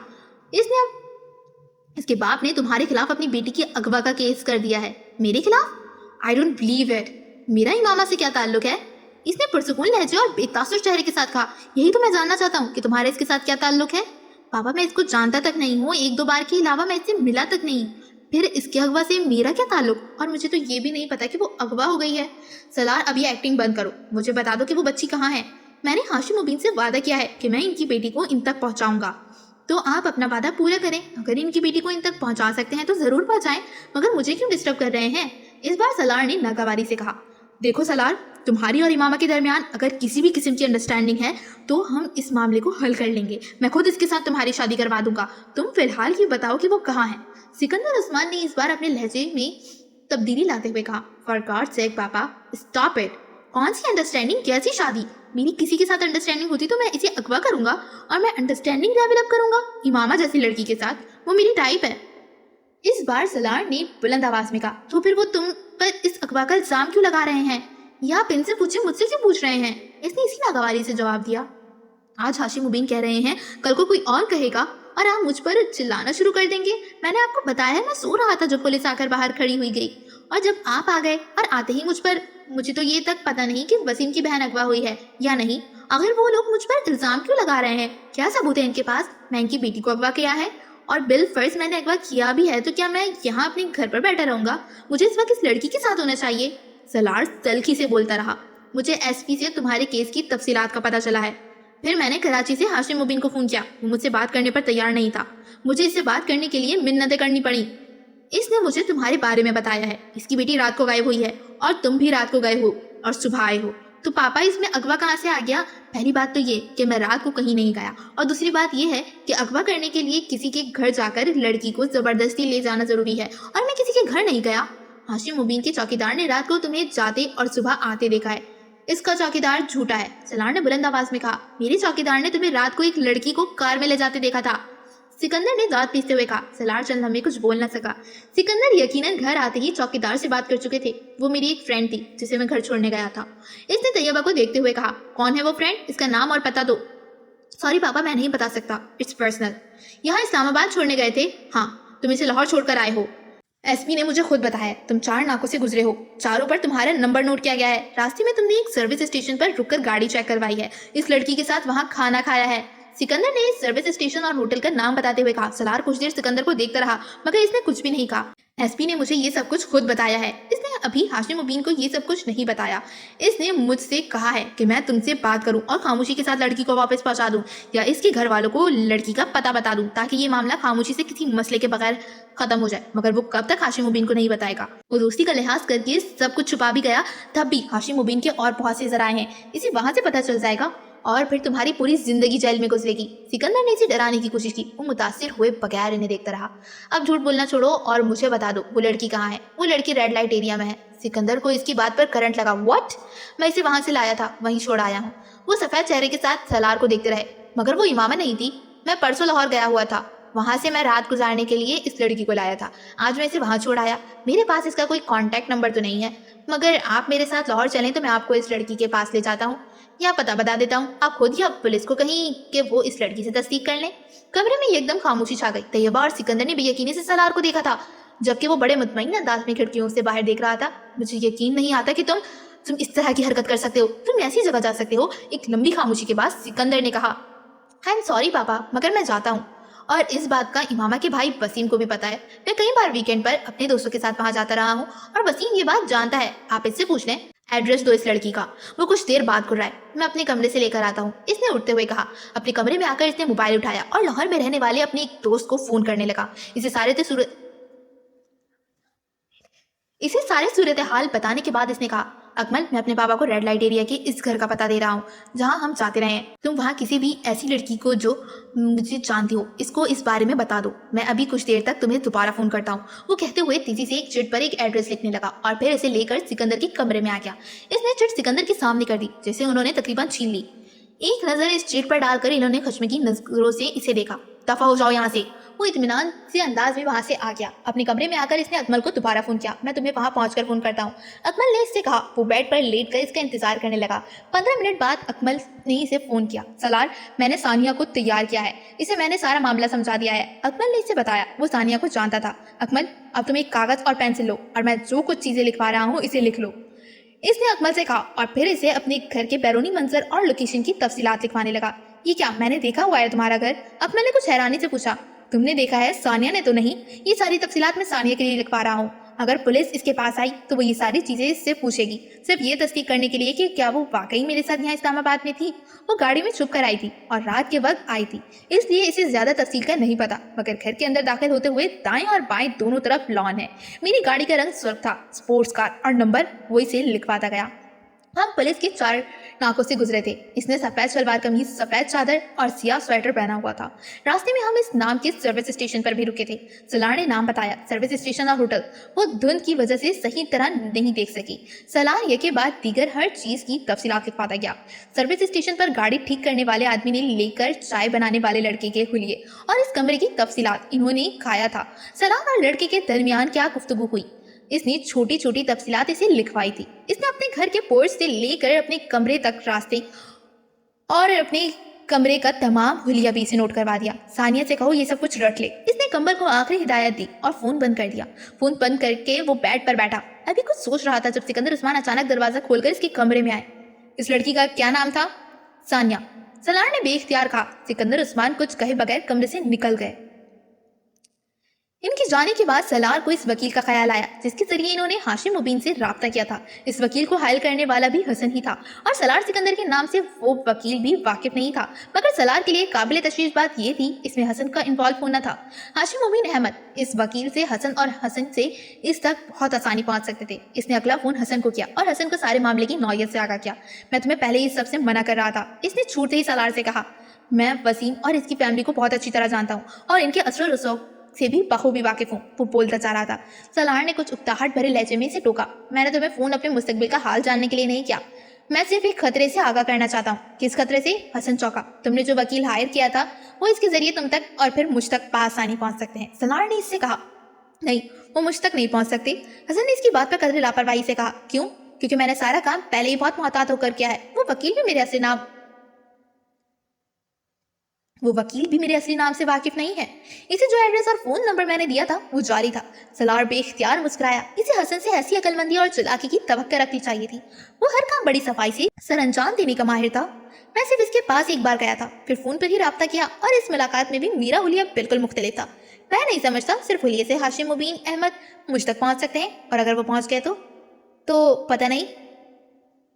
S1: इसके बाप ने तुम्हारे खिलाफ अपनी बेटी की अगवा का केस कर दिया है। मेरे खिलाफ? I don't believe it. मेरा इमामा से क्या ताल्लुक है? इसने पुरसुकून लहजे और बेतासुर चेहरे के साथ कहा। यही तो मैं जानना चाहता हूँ कि तुम्हारे इसके साथ क्या ताल्लुक है। पापा, मैं इसको जानता तक नहीं हूँ, 1-2 बार के अलावा मैं इससे मिला तक नहीं। फिर इसके अगवा से मेरा क्या ताल्लुक? और मुझे तो ये भी नहीं पता कि वो अगवा हो गई है। सलार, अब ये एक्टिंग बंद करो, मुझे बता दो कि वो बच्ची कहाँ है। मैंने हाशिम मुबीन से वादा किया है कि मैं इनकी बेटी को इन तक पहुँचाऊंगा, तो आप अपना वादा पूरा करें। अगर इनकी बेटी को इन तक पहुँचा सकते हैं तो ज़रूर पहुँचाएं, मगर मुझे क्यों डिस्टर्ब कर रहे हैं? इस बार सलार ने नागवारी से कहा। देखो सलार, तुम्हारी और इमामा के दरमियान अगर किसी भी किस्म की अंडरस्टैंडिंग है तो हम इस मामले को हल कर लेंगे। मैं खुद इसके साथ तुम्हारी शादी करवा दूंगा। तुम फिलहाल ये बताओ कि वो कहाँ है। सिकंदर उस्मान ने इस बार अपने लहजे में तब्दीली लाते हुए कहा। फॉर गॉड सेक पापा, स्टॉप इट। कौन सी अंडरस्टैंडिंग, कैसी शादी? मेरी किसी के साथ अंडरस्टैंडिंग होती तो मैं इसे अगवा करूंगा और मैं अंडरस्टैंडिंग डेवलप करूंगा इमामा जैसी लड़की के साथ। वो मेरी टाइप है। इस बार सलार ने बुलंद आवाज में कहा। तो फिर वो तुम पर इस अगवा का इल्जाम क्यों लगा रहे हैं? या आप इनसे पूछे, मुझसे क्यों पूछ रहे हैं? इसने इसी नागवारी से जवाब दिया। आज हाशिम मुबीन कह रहे हैं, कल को कोई और कहेगा और आप मुझ पर चिल्लाना शुरू कर देंगे। मैंने आपको बताया, मैं सो रहा था जब पुलिस आकर बाहर खड़ी हुई गई, और जब आप आ गए और आते ही मुझे तो ये तक पता नहीं कि वसीम की बहन अगवा हुई है या नहीं। अगर वो लोग मुझ पर इल्जाम क्यों लगा रहे हैं? क्या सबूत है इनके पास? मैं इनकी बेटी को अगवा किया है, और बिल फर्ज मैंने अगवा किया भी है, तो क्या मैं यहाँ अपने घर पर बैठा रहूंगा? मुझे इस वक्त इस लड़की के साथ होना चाहिए। सलार तल्खी से बोलता रहा। मुझे एसपी से तुम्हारे केस की तफसीलात का पता चला है। फिर मैंने कराची से हाशिम मुबीन को फोन किया। वो मुझसे बात करने पर तैयार नहीं था। मुझे इससे बात करने के लिए मिन्नतें करनी पड़ी। इसने मुझे तुम्हारे बारे में बताया है। इसकी बेटी रात को गायब हुई है और तुम भी रात को गए हो और सुबह आए हो। तो पापा, इसमें अगवा कहाँ से आ गया? पहली बात तो ये कि मैं रात को कहीं नहीं गया, और दूसरी बात ये है कि अगवा करने के लिए किसी के घर जाकर लड़की को जबरदस्ती ले जाना जरूरी है, और मैं किसी के घर नहीं गया। हाशिम मुबीन के चौकीदार ने रात को तुम्हें जाते और सुबह आते देखा है। इसका चौकीदार झूठा है, सलार ने बुलंद आवाज में कहा। मेरे चौकीदार ने तुम्हें रात को एक लड़की को कार में ले जाते देखा था। सिकंदर ने दांत पीसते हुए कहा। सलार चंद लम्हे कुछ बोल न सका। सिकंदर यकीनन घर आते ही चौकीदार से बात कर चुके थे। वो मेरी एक फ्रेंड थी जिसे मैं घर छोड़ने गया था। इसने तैयबा को देखते हुए कहा। कौन है वो फ्रेंड? इसका नाम और पता दो। सॉरी पापा, मैं नहीं बता सकता, इट्स पर्सनल। यहाँ इस्लामाबाद छोड़ने गए थे? हाँ। तुम इसे लाहौर छोड़कर आए हो? एसपी ने मुझे खुद बताया। तुम 4 नाकों से गुजरे हो, चारों पर तुम्हारा नंबर नोट किया गया है। रास्ते में तुमने एक सर्विस स्टेशन पर रुककर गाड़ी चेक करवाई है। इस लड़की के साथ वहाँ खाना खाया है। सिकंदर ने इस सर्विस स्टेशन और होटल का नाम बताते हुए कहा। सलार कुछ देर सिकंदर को देखता रहा, मगर इसने कुछ भी नहीं कहा। एसपी ने मुझे ये सब कुछ खुद बताया है। इसने अभी हाशिम मुबीन को ये सब कुछ नहीं बताया। इसने मुझसे कहा है कि मैं तुमसे बात करूं और खामोशी के साथ लड़की को वापस पहुंचा दूं या इसके घर वालों को लड़की का पता बता दूं ताकि ये मामला खामोशी से किसी मसले के बगैर खत्म हो जाए। मगर वो कब तक हाशिम मुबीन को नहीं बताएगा। वो दोस्ती का लिहाज करके सब कुछ छुपा भी गया, तब भी हाशिम मुबीन के और बहुत से जराए हैं। इसे वहां से पता चल जाएगा और फिर तुम्हारी पूरी जिंदगी जेल में गुजरेगी। सिकंदर ने इसे डराने की कोशिश की। वो मुतासिर हुए बगैर इन्हें देखता रहा। अब झूठ बोलना छोड़ो और मुझे बता दो वो लड़की कहाँ है। वो लड़की रेड लाइट एरिया में है। सिकंदर को इसकी बात पर करंट लगा। व्हाट? मैं इसे वहां से लाया था, वहीं छोड़ आया हूँ। वो सफेद चेहरे के साथ सलार को देखते रहे। मगर वो इमामा नहीं थी। मैं परसों लाहौर गया हुआ था, वहां से मैं रात गुजारने के लिए इस लड़की को लाया था। आज मैं इसे वहां छोड़ आया। मेरे पास इसका कोई कांटेक्ट नंबर तो नहीं है, मगर आप मेरे साथ लाहौर चलें तो मैं आपको इस लड़की के पास ले जाता हूँ या पता बता देता हूँ। आप खुद या पुलिस को कहीं कि वो इस लड़की से तस्दीक कर लें। कमरे में एकदम खामोशी छा गई। तैयबा और सिकंदर ने बेयकीनी से सलार को देखा था, जबकि वो बड़े मुतमईन अंदाज में खिड़कियों से बाहर देख रहा था। मुझे यकीन नहीं आता कि तुम इस तरह की हरकत कर सकते हो। तुम ऐसी जगह जा सकते हो। एक लंबी खामोशी के बाद सिकंदर ने कहा, आई एम सॉरी पापा, मगर मैं जाता हूँ। और इस बात का इमामा के भाई वसीम को भी पता है। मैं कई बार वीकेंड पर अपने दोस्तों के साथ वहां जाता रहा हूँ और वसीम ये बात जानता है। आप इससे पूछ लें। एड्रेस दो इस लड़की का। वो कुछ देर बाद घुर रहा है। मैं अपने कमरे से लेकर आता हूँ, इसने उठते हुए कहा। अपने कमरे में आकर इसने मोबाइल उठाया और लाहौर में रहने वाले अपने एक दोस्त को फोन करने लगा। इसे सारे सूरत हाल बताने के बाद इसने कहा, अकमल, मैं अपने पापा को रेड लाइट एरिया के इस घर का पता दे रहा हूँ जहाँ हम जाते रहे हैं। तुम वहाँ किसी भी ऐसी लड़की को जो मुझे जानती हो, इसको इस बारे में बता दो। मैं अभी कुछ देर तक तुम्हें दोबारा फोन करता हूँ। वो कहते हुए तेजी से एक चिट पर एक एड्रेस लिखने लगा और फिर इसे लेकर सिकंदर के कमरे में आ गया। इसने चिट सिकंदर के सामने कर दी, जिसे उन्होंने तकरीबन छीन ली। एक नजर इस चिट पर डालकर इन्होंने खचमे नजरों से इसे देखा। दफा हो जाओ यहाँ से। वो इत्मीनान से अंदाज में वहां से आ गया। अपने कमरे में आकर इसने अकमल को दोबारा फोन किया। मैं तुम्हें वहां पहुंचकर फोन करता हूँ, अकमल ने इससे कहा। वो बेड पर लेट कर इसका इंतजार करने लगा। 15 मिनट बाद अकमल ने इसे फोन किया। सलार, मैंने सानिया को तैयार किया है, इसे मैंने सारा मामला समझा दिया है। अकमल ने इसे बताया। वो सानिया को जानता था। अकमल, अब तुम एक कागज और पेंसिल लो और मैं जो कुछ चीजें लिखवा रहा हूँ इसे लिख लो, इसने अकमल से कहा और फिर इसे अपने घर के बैरूनी मंजर और लोकेशन की तफसीलात लिखवाने लगा। ये क्या, मैंने देखा हुआ है तुम्हारा घर? अकमल ने कुछ हैरानी से पूछा। तुमने देखा है, सानिया ने तो नहीं। ये सारी तफसीलात मैं सानिया के लिए लिखवा रहा हूँ। अगर पुलिस इसके पास आई तो वो ये सारी चीजें इससे पूछेगी, सिर्फ ये तस्दीक करने के लिए कि क्या वो वाकई मेरे साथ यहाँ इस्लामाबाद में थी। वो गाड़ी में छुप कर आई थी और रात के वक्त आई थी, इसलिए इसे ज्यादा तफसील का नहीं पता। मगर घर के अंदर दाखिल होते हुए दाएं और बाएं दोनों तरफ लॉन है। मेरी गाड़ी का रंग सुर्ख था, स्पोर्ट्स कार, और नंबर वो इसे लिखवाता गया। हम पुलिस के 4 नाकों से गुजरे थे। इसने सफेद सलवार कमीज, सफेद चादर और सियाह स्वेटर पहना हुआ था। रास्ते में हम इस नाम के सर्विस स्टेशन पर भी रुके थे। सलार ने नाम बताया, सर्विस स्टेशन और होटल। वो धुंध की वजह से सही तरह नहीं देख सकी। सलार ये के बाद दीगर हर चीज की तफसीलात लिखवाता गया। सर्विस स्टेशन पर गाड़ी ठीक करने वाले आदमी ने लेकर चाय बनाने वाले लड़के के हुलिये और इस कमरे की तफसीलात इन्होंने खाया था। सलार और लड़के के दरमियान क्या गुफ्तगू हुई, इसने छोटी छोटी तफसीलात इसे लिखवाई थी। इसने अपने घर के पोर्च से लेकर अपने कमरे तक रास्ते और अपने कमरे का तमाम हुलिया भी इसे नोट करवा दिया। सानिया से कहो ये सब कुछ रट ले। इसने कमर को आखिरी हिदायत दी और फोन बंद कर दिया। फोन बंद करके वो बेड पर बैठा। अभी कुछ सोच रहा था जब सिकंदर उस्मान अचानक दरवाजा खोलकर इसके कमरे में आए। इस लड़की का क्या नाम था? सानिया। सलार ने बेख्तियार कहा। सिकंदर उस्मान कुछ कहे बगैर कमरे से निकल गए। इनके जाने के बाद सलार को इस वकील का ख्याल आया जिसके जरिए इन्होंने हाशिम मुबीन से राब्ता किया था। इस वकील को हायल करने वाला भी हसन ही था और सलार सिकंदर के नाम से वो वकील भी वाकिफ नहीं था। मगर सलार के लिए काबिल तशवीश बात यह थी इसमें हसन का इन्वॉल्व होना था। हाशिम मुबीन अहमद इस वकील से हसन और हसन से इस तक बहुत आसानी पहुंच सकते थे। इसने अगला फोन हसन को किया और हसन को सारे मामले की नौयत से आगाह किया। मैं तुम्हें पहले इस सबसे मना कर रहा था, इसने छूटते ही सलार से कहा। मैं वसीम और इसकी फैमिली को बहुत अच्छी तरह जानता हूँ और इनके असर रसूख से भी बखूबी वाकिफ हूँ, वो बोलता जा रहा था। सलार ने कुछ उकताहट भरे लहजे में इसे टोका। मैंने तुम्हें फोन अपने मुस्तकबिल का हाल जानने के लिए नहीं किया, मैं सिर्फ एक खतरे से आगाह करना चाहता हूँ। किस खतरे से? हसन चौका। तुमने जो वकील हायर किया था वो इसके जरिए तुम तक और फिर मुझ तक पासानी पहुंच सकते हैं। सलार ने इससे कहा। नहीं, वो मुझ तक नहीं पहुंच सकते। हसन ने इसकी बात पर कदर लापरवाही से कहा। क्यों? क्योंकि मैंने सारा काम पहले ही बहुत मुहतात होकर किया है। वो वकील भी मेरे असली नाम वो वकील भी मेरे असली नाम से वाकिफ नहीं है। इसे जो एड्रेस और फोन नंबर मैंने दिया था वो जारी था। सलार बेख्तियार मुस्कुराया। इसे हसन से ऐसी अकलमंदी और चालाकी की तवक्को रखनी चाहिए थी। वो हर काम बड़ी सफाई से सर अंजाम देने का माहिर था। मैं सिर्फ इसके पास एक बार गया था, फिर फोन पर ही राब्ता किया और इस मुलाकात में भी मेरा हुलिया बिल्कुल मुख्तलिफ था। मैं नहीं समझता सिर्फ हुलिये से हाशिम मुबीन अहमद मुझ तक पहुंच सकते हैं, और अगर वो पहुंच गए तो पता नहीं।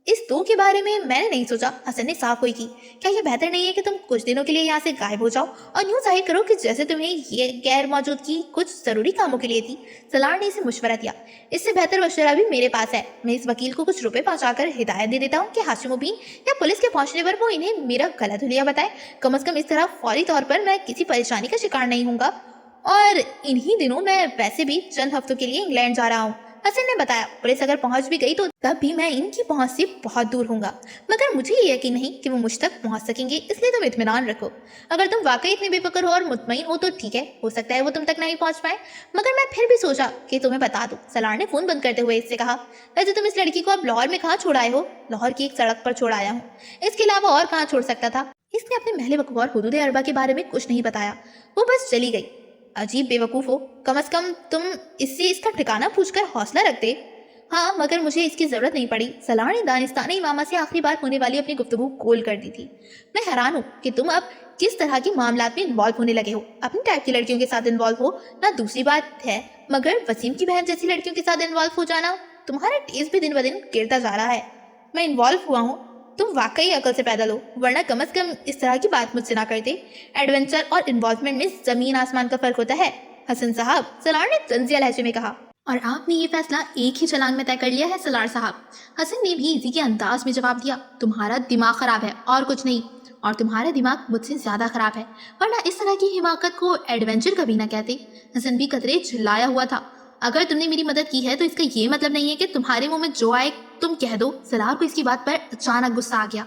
S1: इस दो के बारे में मैंने नहीं सोचा। हसन ने साफ हुई की। क्या ये बेहतर नहीं है कि तुम कुछ दिनों के लिए यहाँ से गायब हो जाओ और यूं जाहिर करो कि जैसे तुम्हें ये गैर मौजूदगी कुछ जरूरी कामों के लिए थी। सलार ने इसे मशवरा दिया। इससे बेहतर मशवरा भी मेरे पास है। मैं इस वकील को कुछ रुपए पहुंचाकर हिदायत दे देता हूँ कि हाशिम मुबीन या पुलिस के पहुंचने पर वो इन्हें मेरा गलत हुलिया बताए। कम अज कम इस तरह फौरी तौर पर मैं किसी परेशानी का शिकार नहीं होऊंगा। और इन्हीं दिनों मैं वैसे भी चंद हफ्तों के लिए इंग्लैंड जा रहा हूँ। हसन ने बताया। पुलिस अगर पहुंच भी गई तो तब भी मैं इनकी पहुंच से बहुत दूर होऊंगा, मगर मुझे ये यकीन नहीं कि वो मुझ तक पहुंच सकेंगे, इसलिए तुम इत्मीनान रखो। अगर तुम वाकई इतने बेफिक्र हो और मुतमईन हो तो ठीक है, हो सकता है वो तुम तक नहीं पहुंच पाए, मगर मैं फिर भी सोचा कि तुम्हें बता दूं। सलार ने फोन बंद करते हुए इससे कहा। वैसे तुम इस लड़की को अब लाहौर में कहाँ छोड़ आए हो? लाहौर की एक सड़क पर छोड़ आया हूँ, इसके अलावा और कहाँ छोड़ सकता था? इसने अपने महले वकूफ और हुदूद अरबा के बारे में कुछ नहीं बताया। वो बस चली गई। अजीब बेवकूफ़ हो, कम अज कम तुम इससे इसका ठिकाना पूछकर हौसला रखते। हाँ, मगर मुझे इसकी जरूरत नहीं पड़ी। सलार ने दानिस्तानी इमामा से आखिरी बार होने वाली अपनी गुफ्तगू गोल कर दी थी। मैं हैरान हूँ कि तुम अब किस तरह के मामलात में इन्वॉल्व होने लगे हो। अपनी टाइप की लड़कियों के साथ इन्वॉल्व हो ना दूसरी बात है, मगर वसीम की बहन जैसी लड़कियों के साथ इन्वॉल्व हो जाना, तुम्हारा टेस्ट भी दिन ब दिन गिरता जा रहा है। मैं इन्वॉल्व हुआ हूँ, तुम वाकई अकल से पैदल हो, वरना कम अज कम इस तरह की बात मुझसे ना करते। एडवेंचर और इन्वॉल्वमेंट में जमीन आसमान का फर्क होता है हसन साहब, सलार ने तंजिया लहजे में कहा। और आपने ये फैसला एक ही छलांग में तय कर लिया है सलार साहब, हसन ने भी इसी के अंदाज में जवाब दिया। तुम्हारा दिमाग खराब है और कुछ नहीं, और तुम्हारा दिमाग मुझसे ज्यादा खराब है, वरना इस तरह की हिमाकत को एडवेंचर कभी ना कहते। हसन भी कतरे चिल्लाया हुआ था। अगर तुमने मेरी मदद की है तो इसका ये मतलब नहीं है कि तुम्हारे मुंह में जो आए तुम कह दो। सलार को इसकी बात पर अचानक गुस्सा आ गया।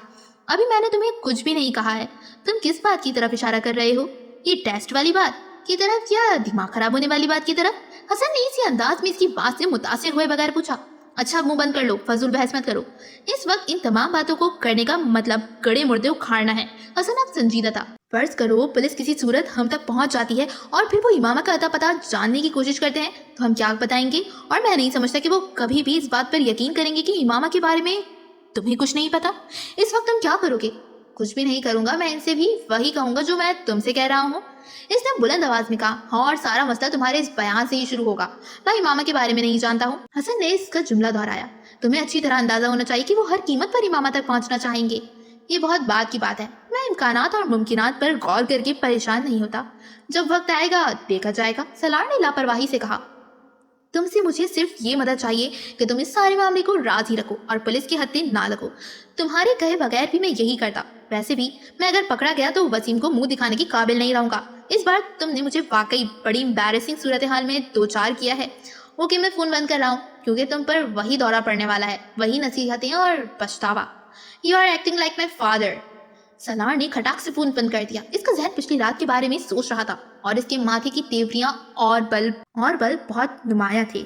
S1: अभी मैंने तुम्हें कुछ भी नहीं कहा है, तुम किस बात की तरफ इशारा कर रहे हो? ये टेस्ट वाली बात की तरफ या दिमाग खराब होने वाली बात की तरफ? हसन ने इसी अंदाज में इसकी बात से मुतासिर हुए बगैर पूछा। अच्छा, मुंह बंद कर लो, फजूल बहस मत करो। इस वक्त इन तमाम बातों को करने का मतलब गड़े मुर्दे उखाड़ना है। हसन अब संजीदा था। फर्ज करो पुलिस किसी सूरत हम तक पहुंच जाती है और फिर वो इमामा का अता पता जानने की कोशिश करते हैं, तो हम क्या बताएंगे? और मैं नहीं समझता कि वो कभी भी इस बात पर यकीन करेंगे कि इमामा के बारे में तुम्हें कुछ नहीं पता। इस वक्त तुम क्या करोगे? कुछ भी नहीं करूंगा, मैं इनसे भी वही कहूंगा जो मैं तुमसे कह रहा हूँ, इसने बुलंद आवाज में कहा। हाँ, और सारा मसला तुम्हारे इस बयान से ही शुरू होगा। मैं इमामा के बारे में नहीं जानता हूँ। हसन ने इसका जुमला दोहराया। तुम्हें अच्छी तरह अंदाजा होना चाहिए कि वो हर कीमत पर इमामा तक पहुंचना चाहेंगे। ये बहुत बात की बात है। मैं इम्कानात और मुमकिनात पर गौर करके परेशान नहीं होता, जब वक्त आएगा देखा जाएगा। सलार ने लापरवाही से कहा। तुमसे मुझे सिर्फ ये मदद चाहिए कि तुम इस सारे मामले को राज ही रखो और पुलिस के हत्थे ना लगो। तुम्हारे कहे बगैर भी मैं यही करता। वैसे भी मैं अगर पकड़ा गया तो वसीम को मुंह दिखाने की काबिल नहीं रहूंगा। इस बार तुमने मुझे वाकई बड़ी एम्बैरेसिंग सूरत हाल में दो चार किया है। ओके, मैं फोन बंद कर रहा हूँ क्योंकि तुम पर वही दौरा पड़ने वाला है, वही नसीहतें और पछतावा। You are acting like my father. Salar ने खटाक से फोन बंद कर दिया। इसका जहन पिछली रात के बारे में सोच रहा था और इसके माथे की तेवरियां और बल बहुत नुमाया थे।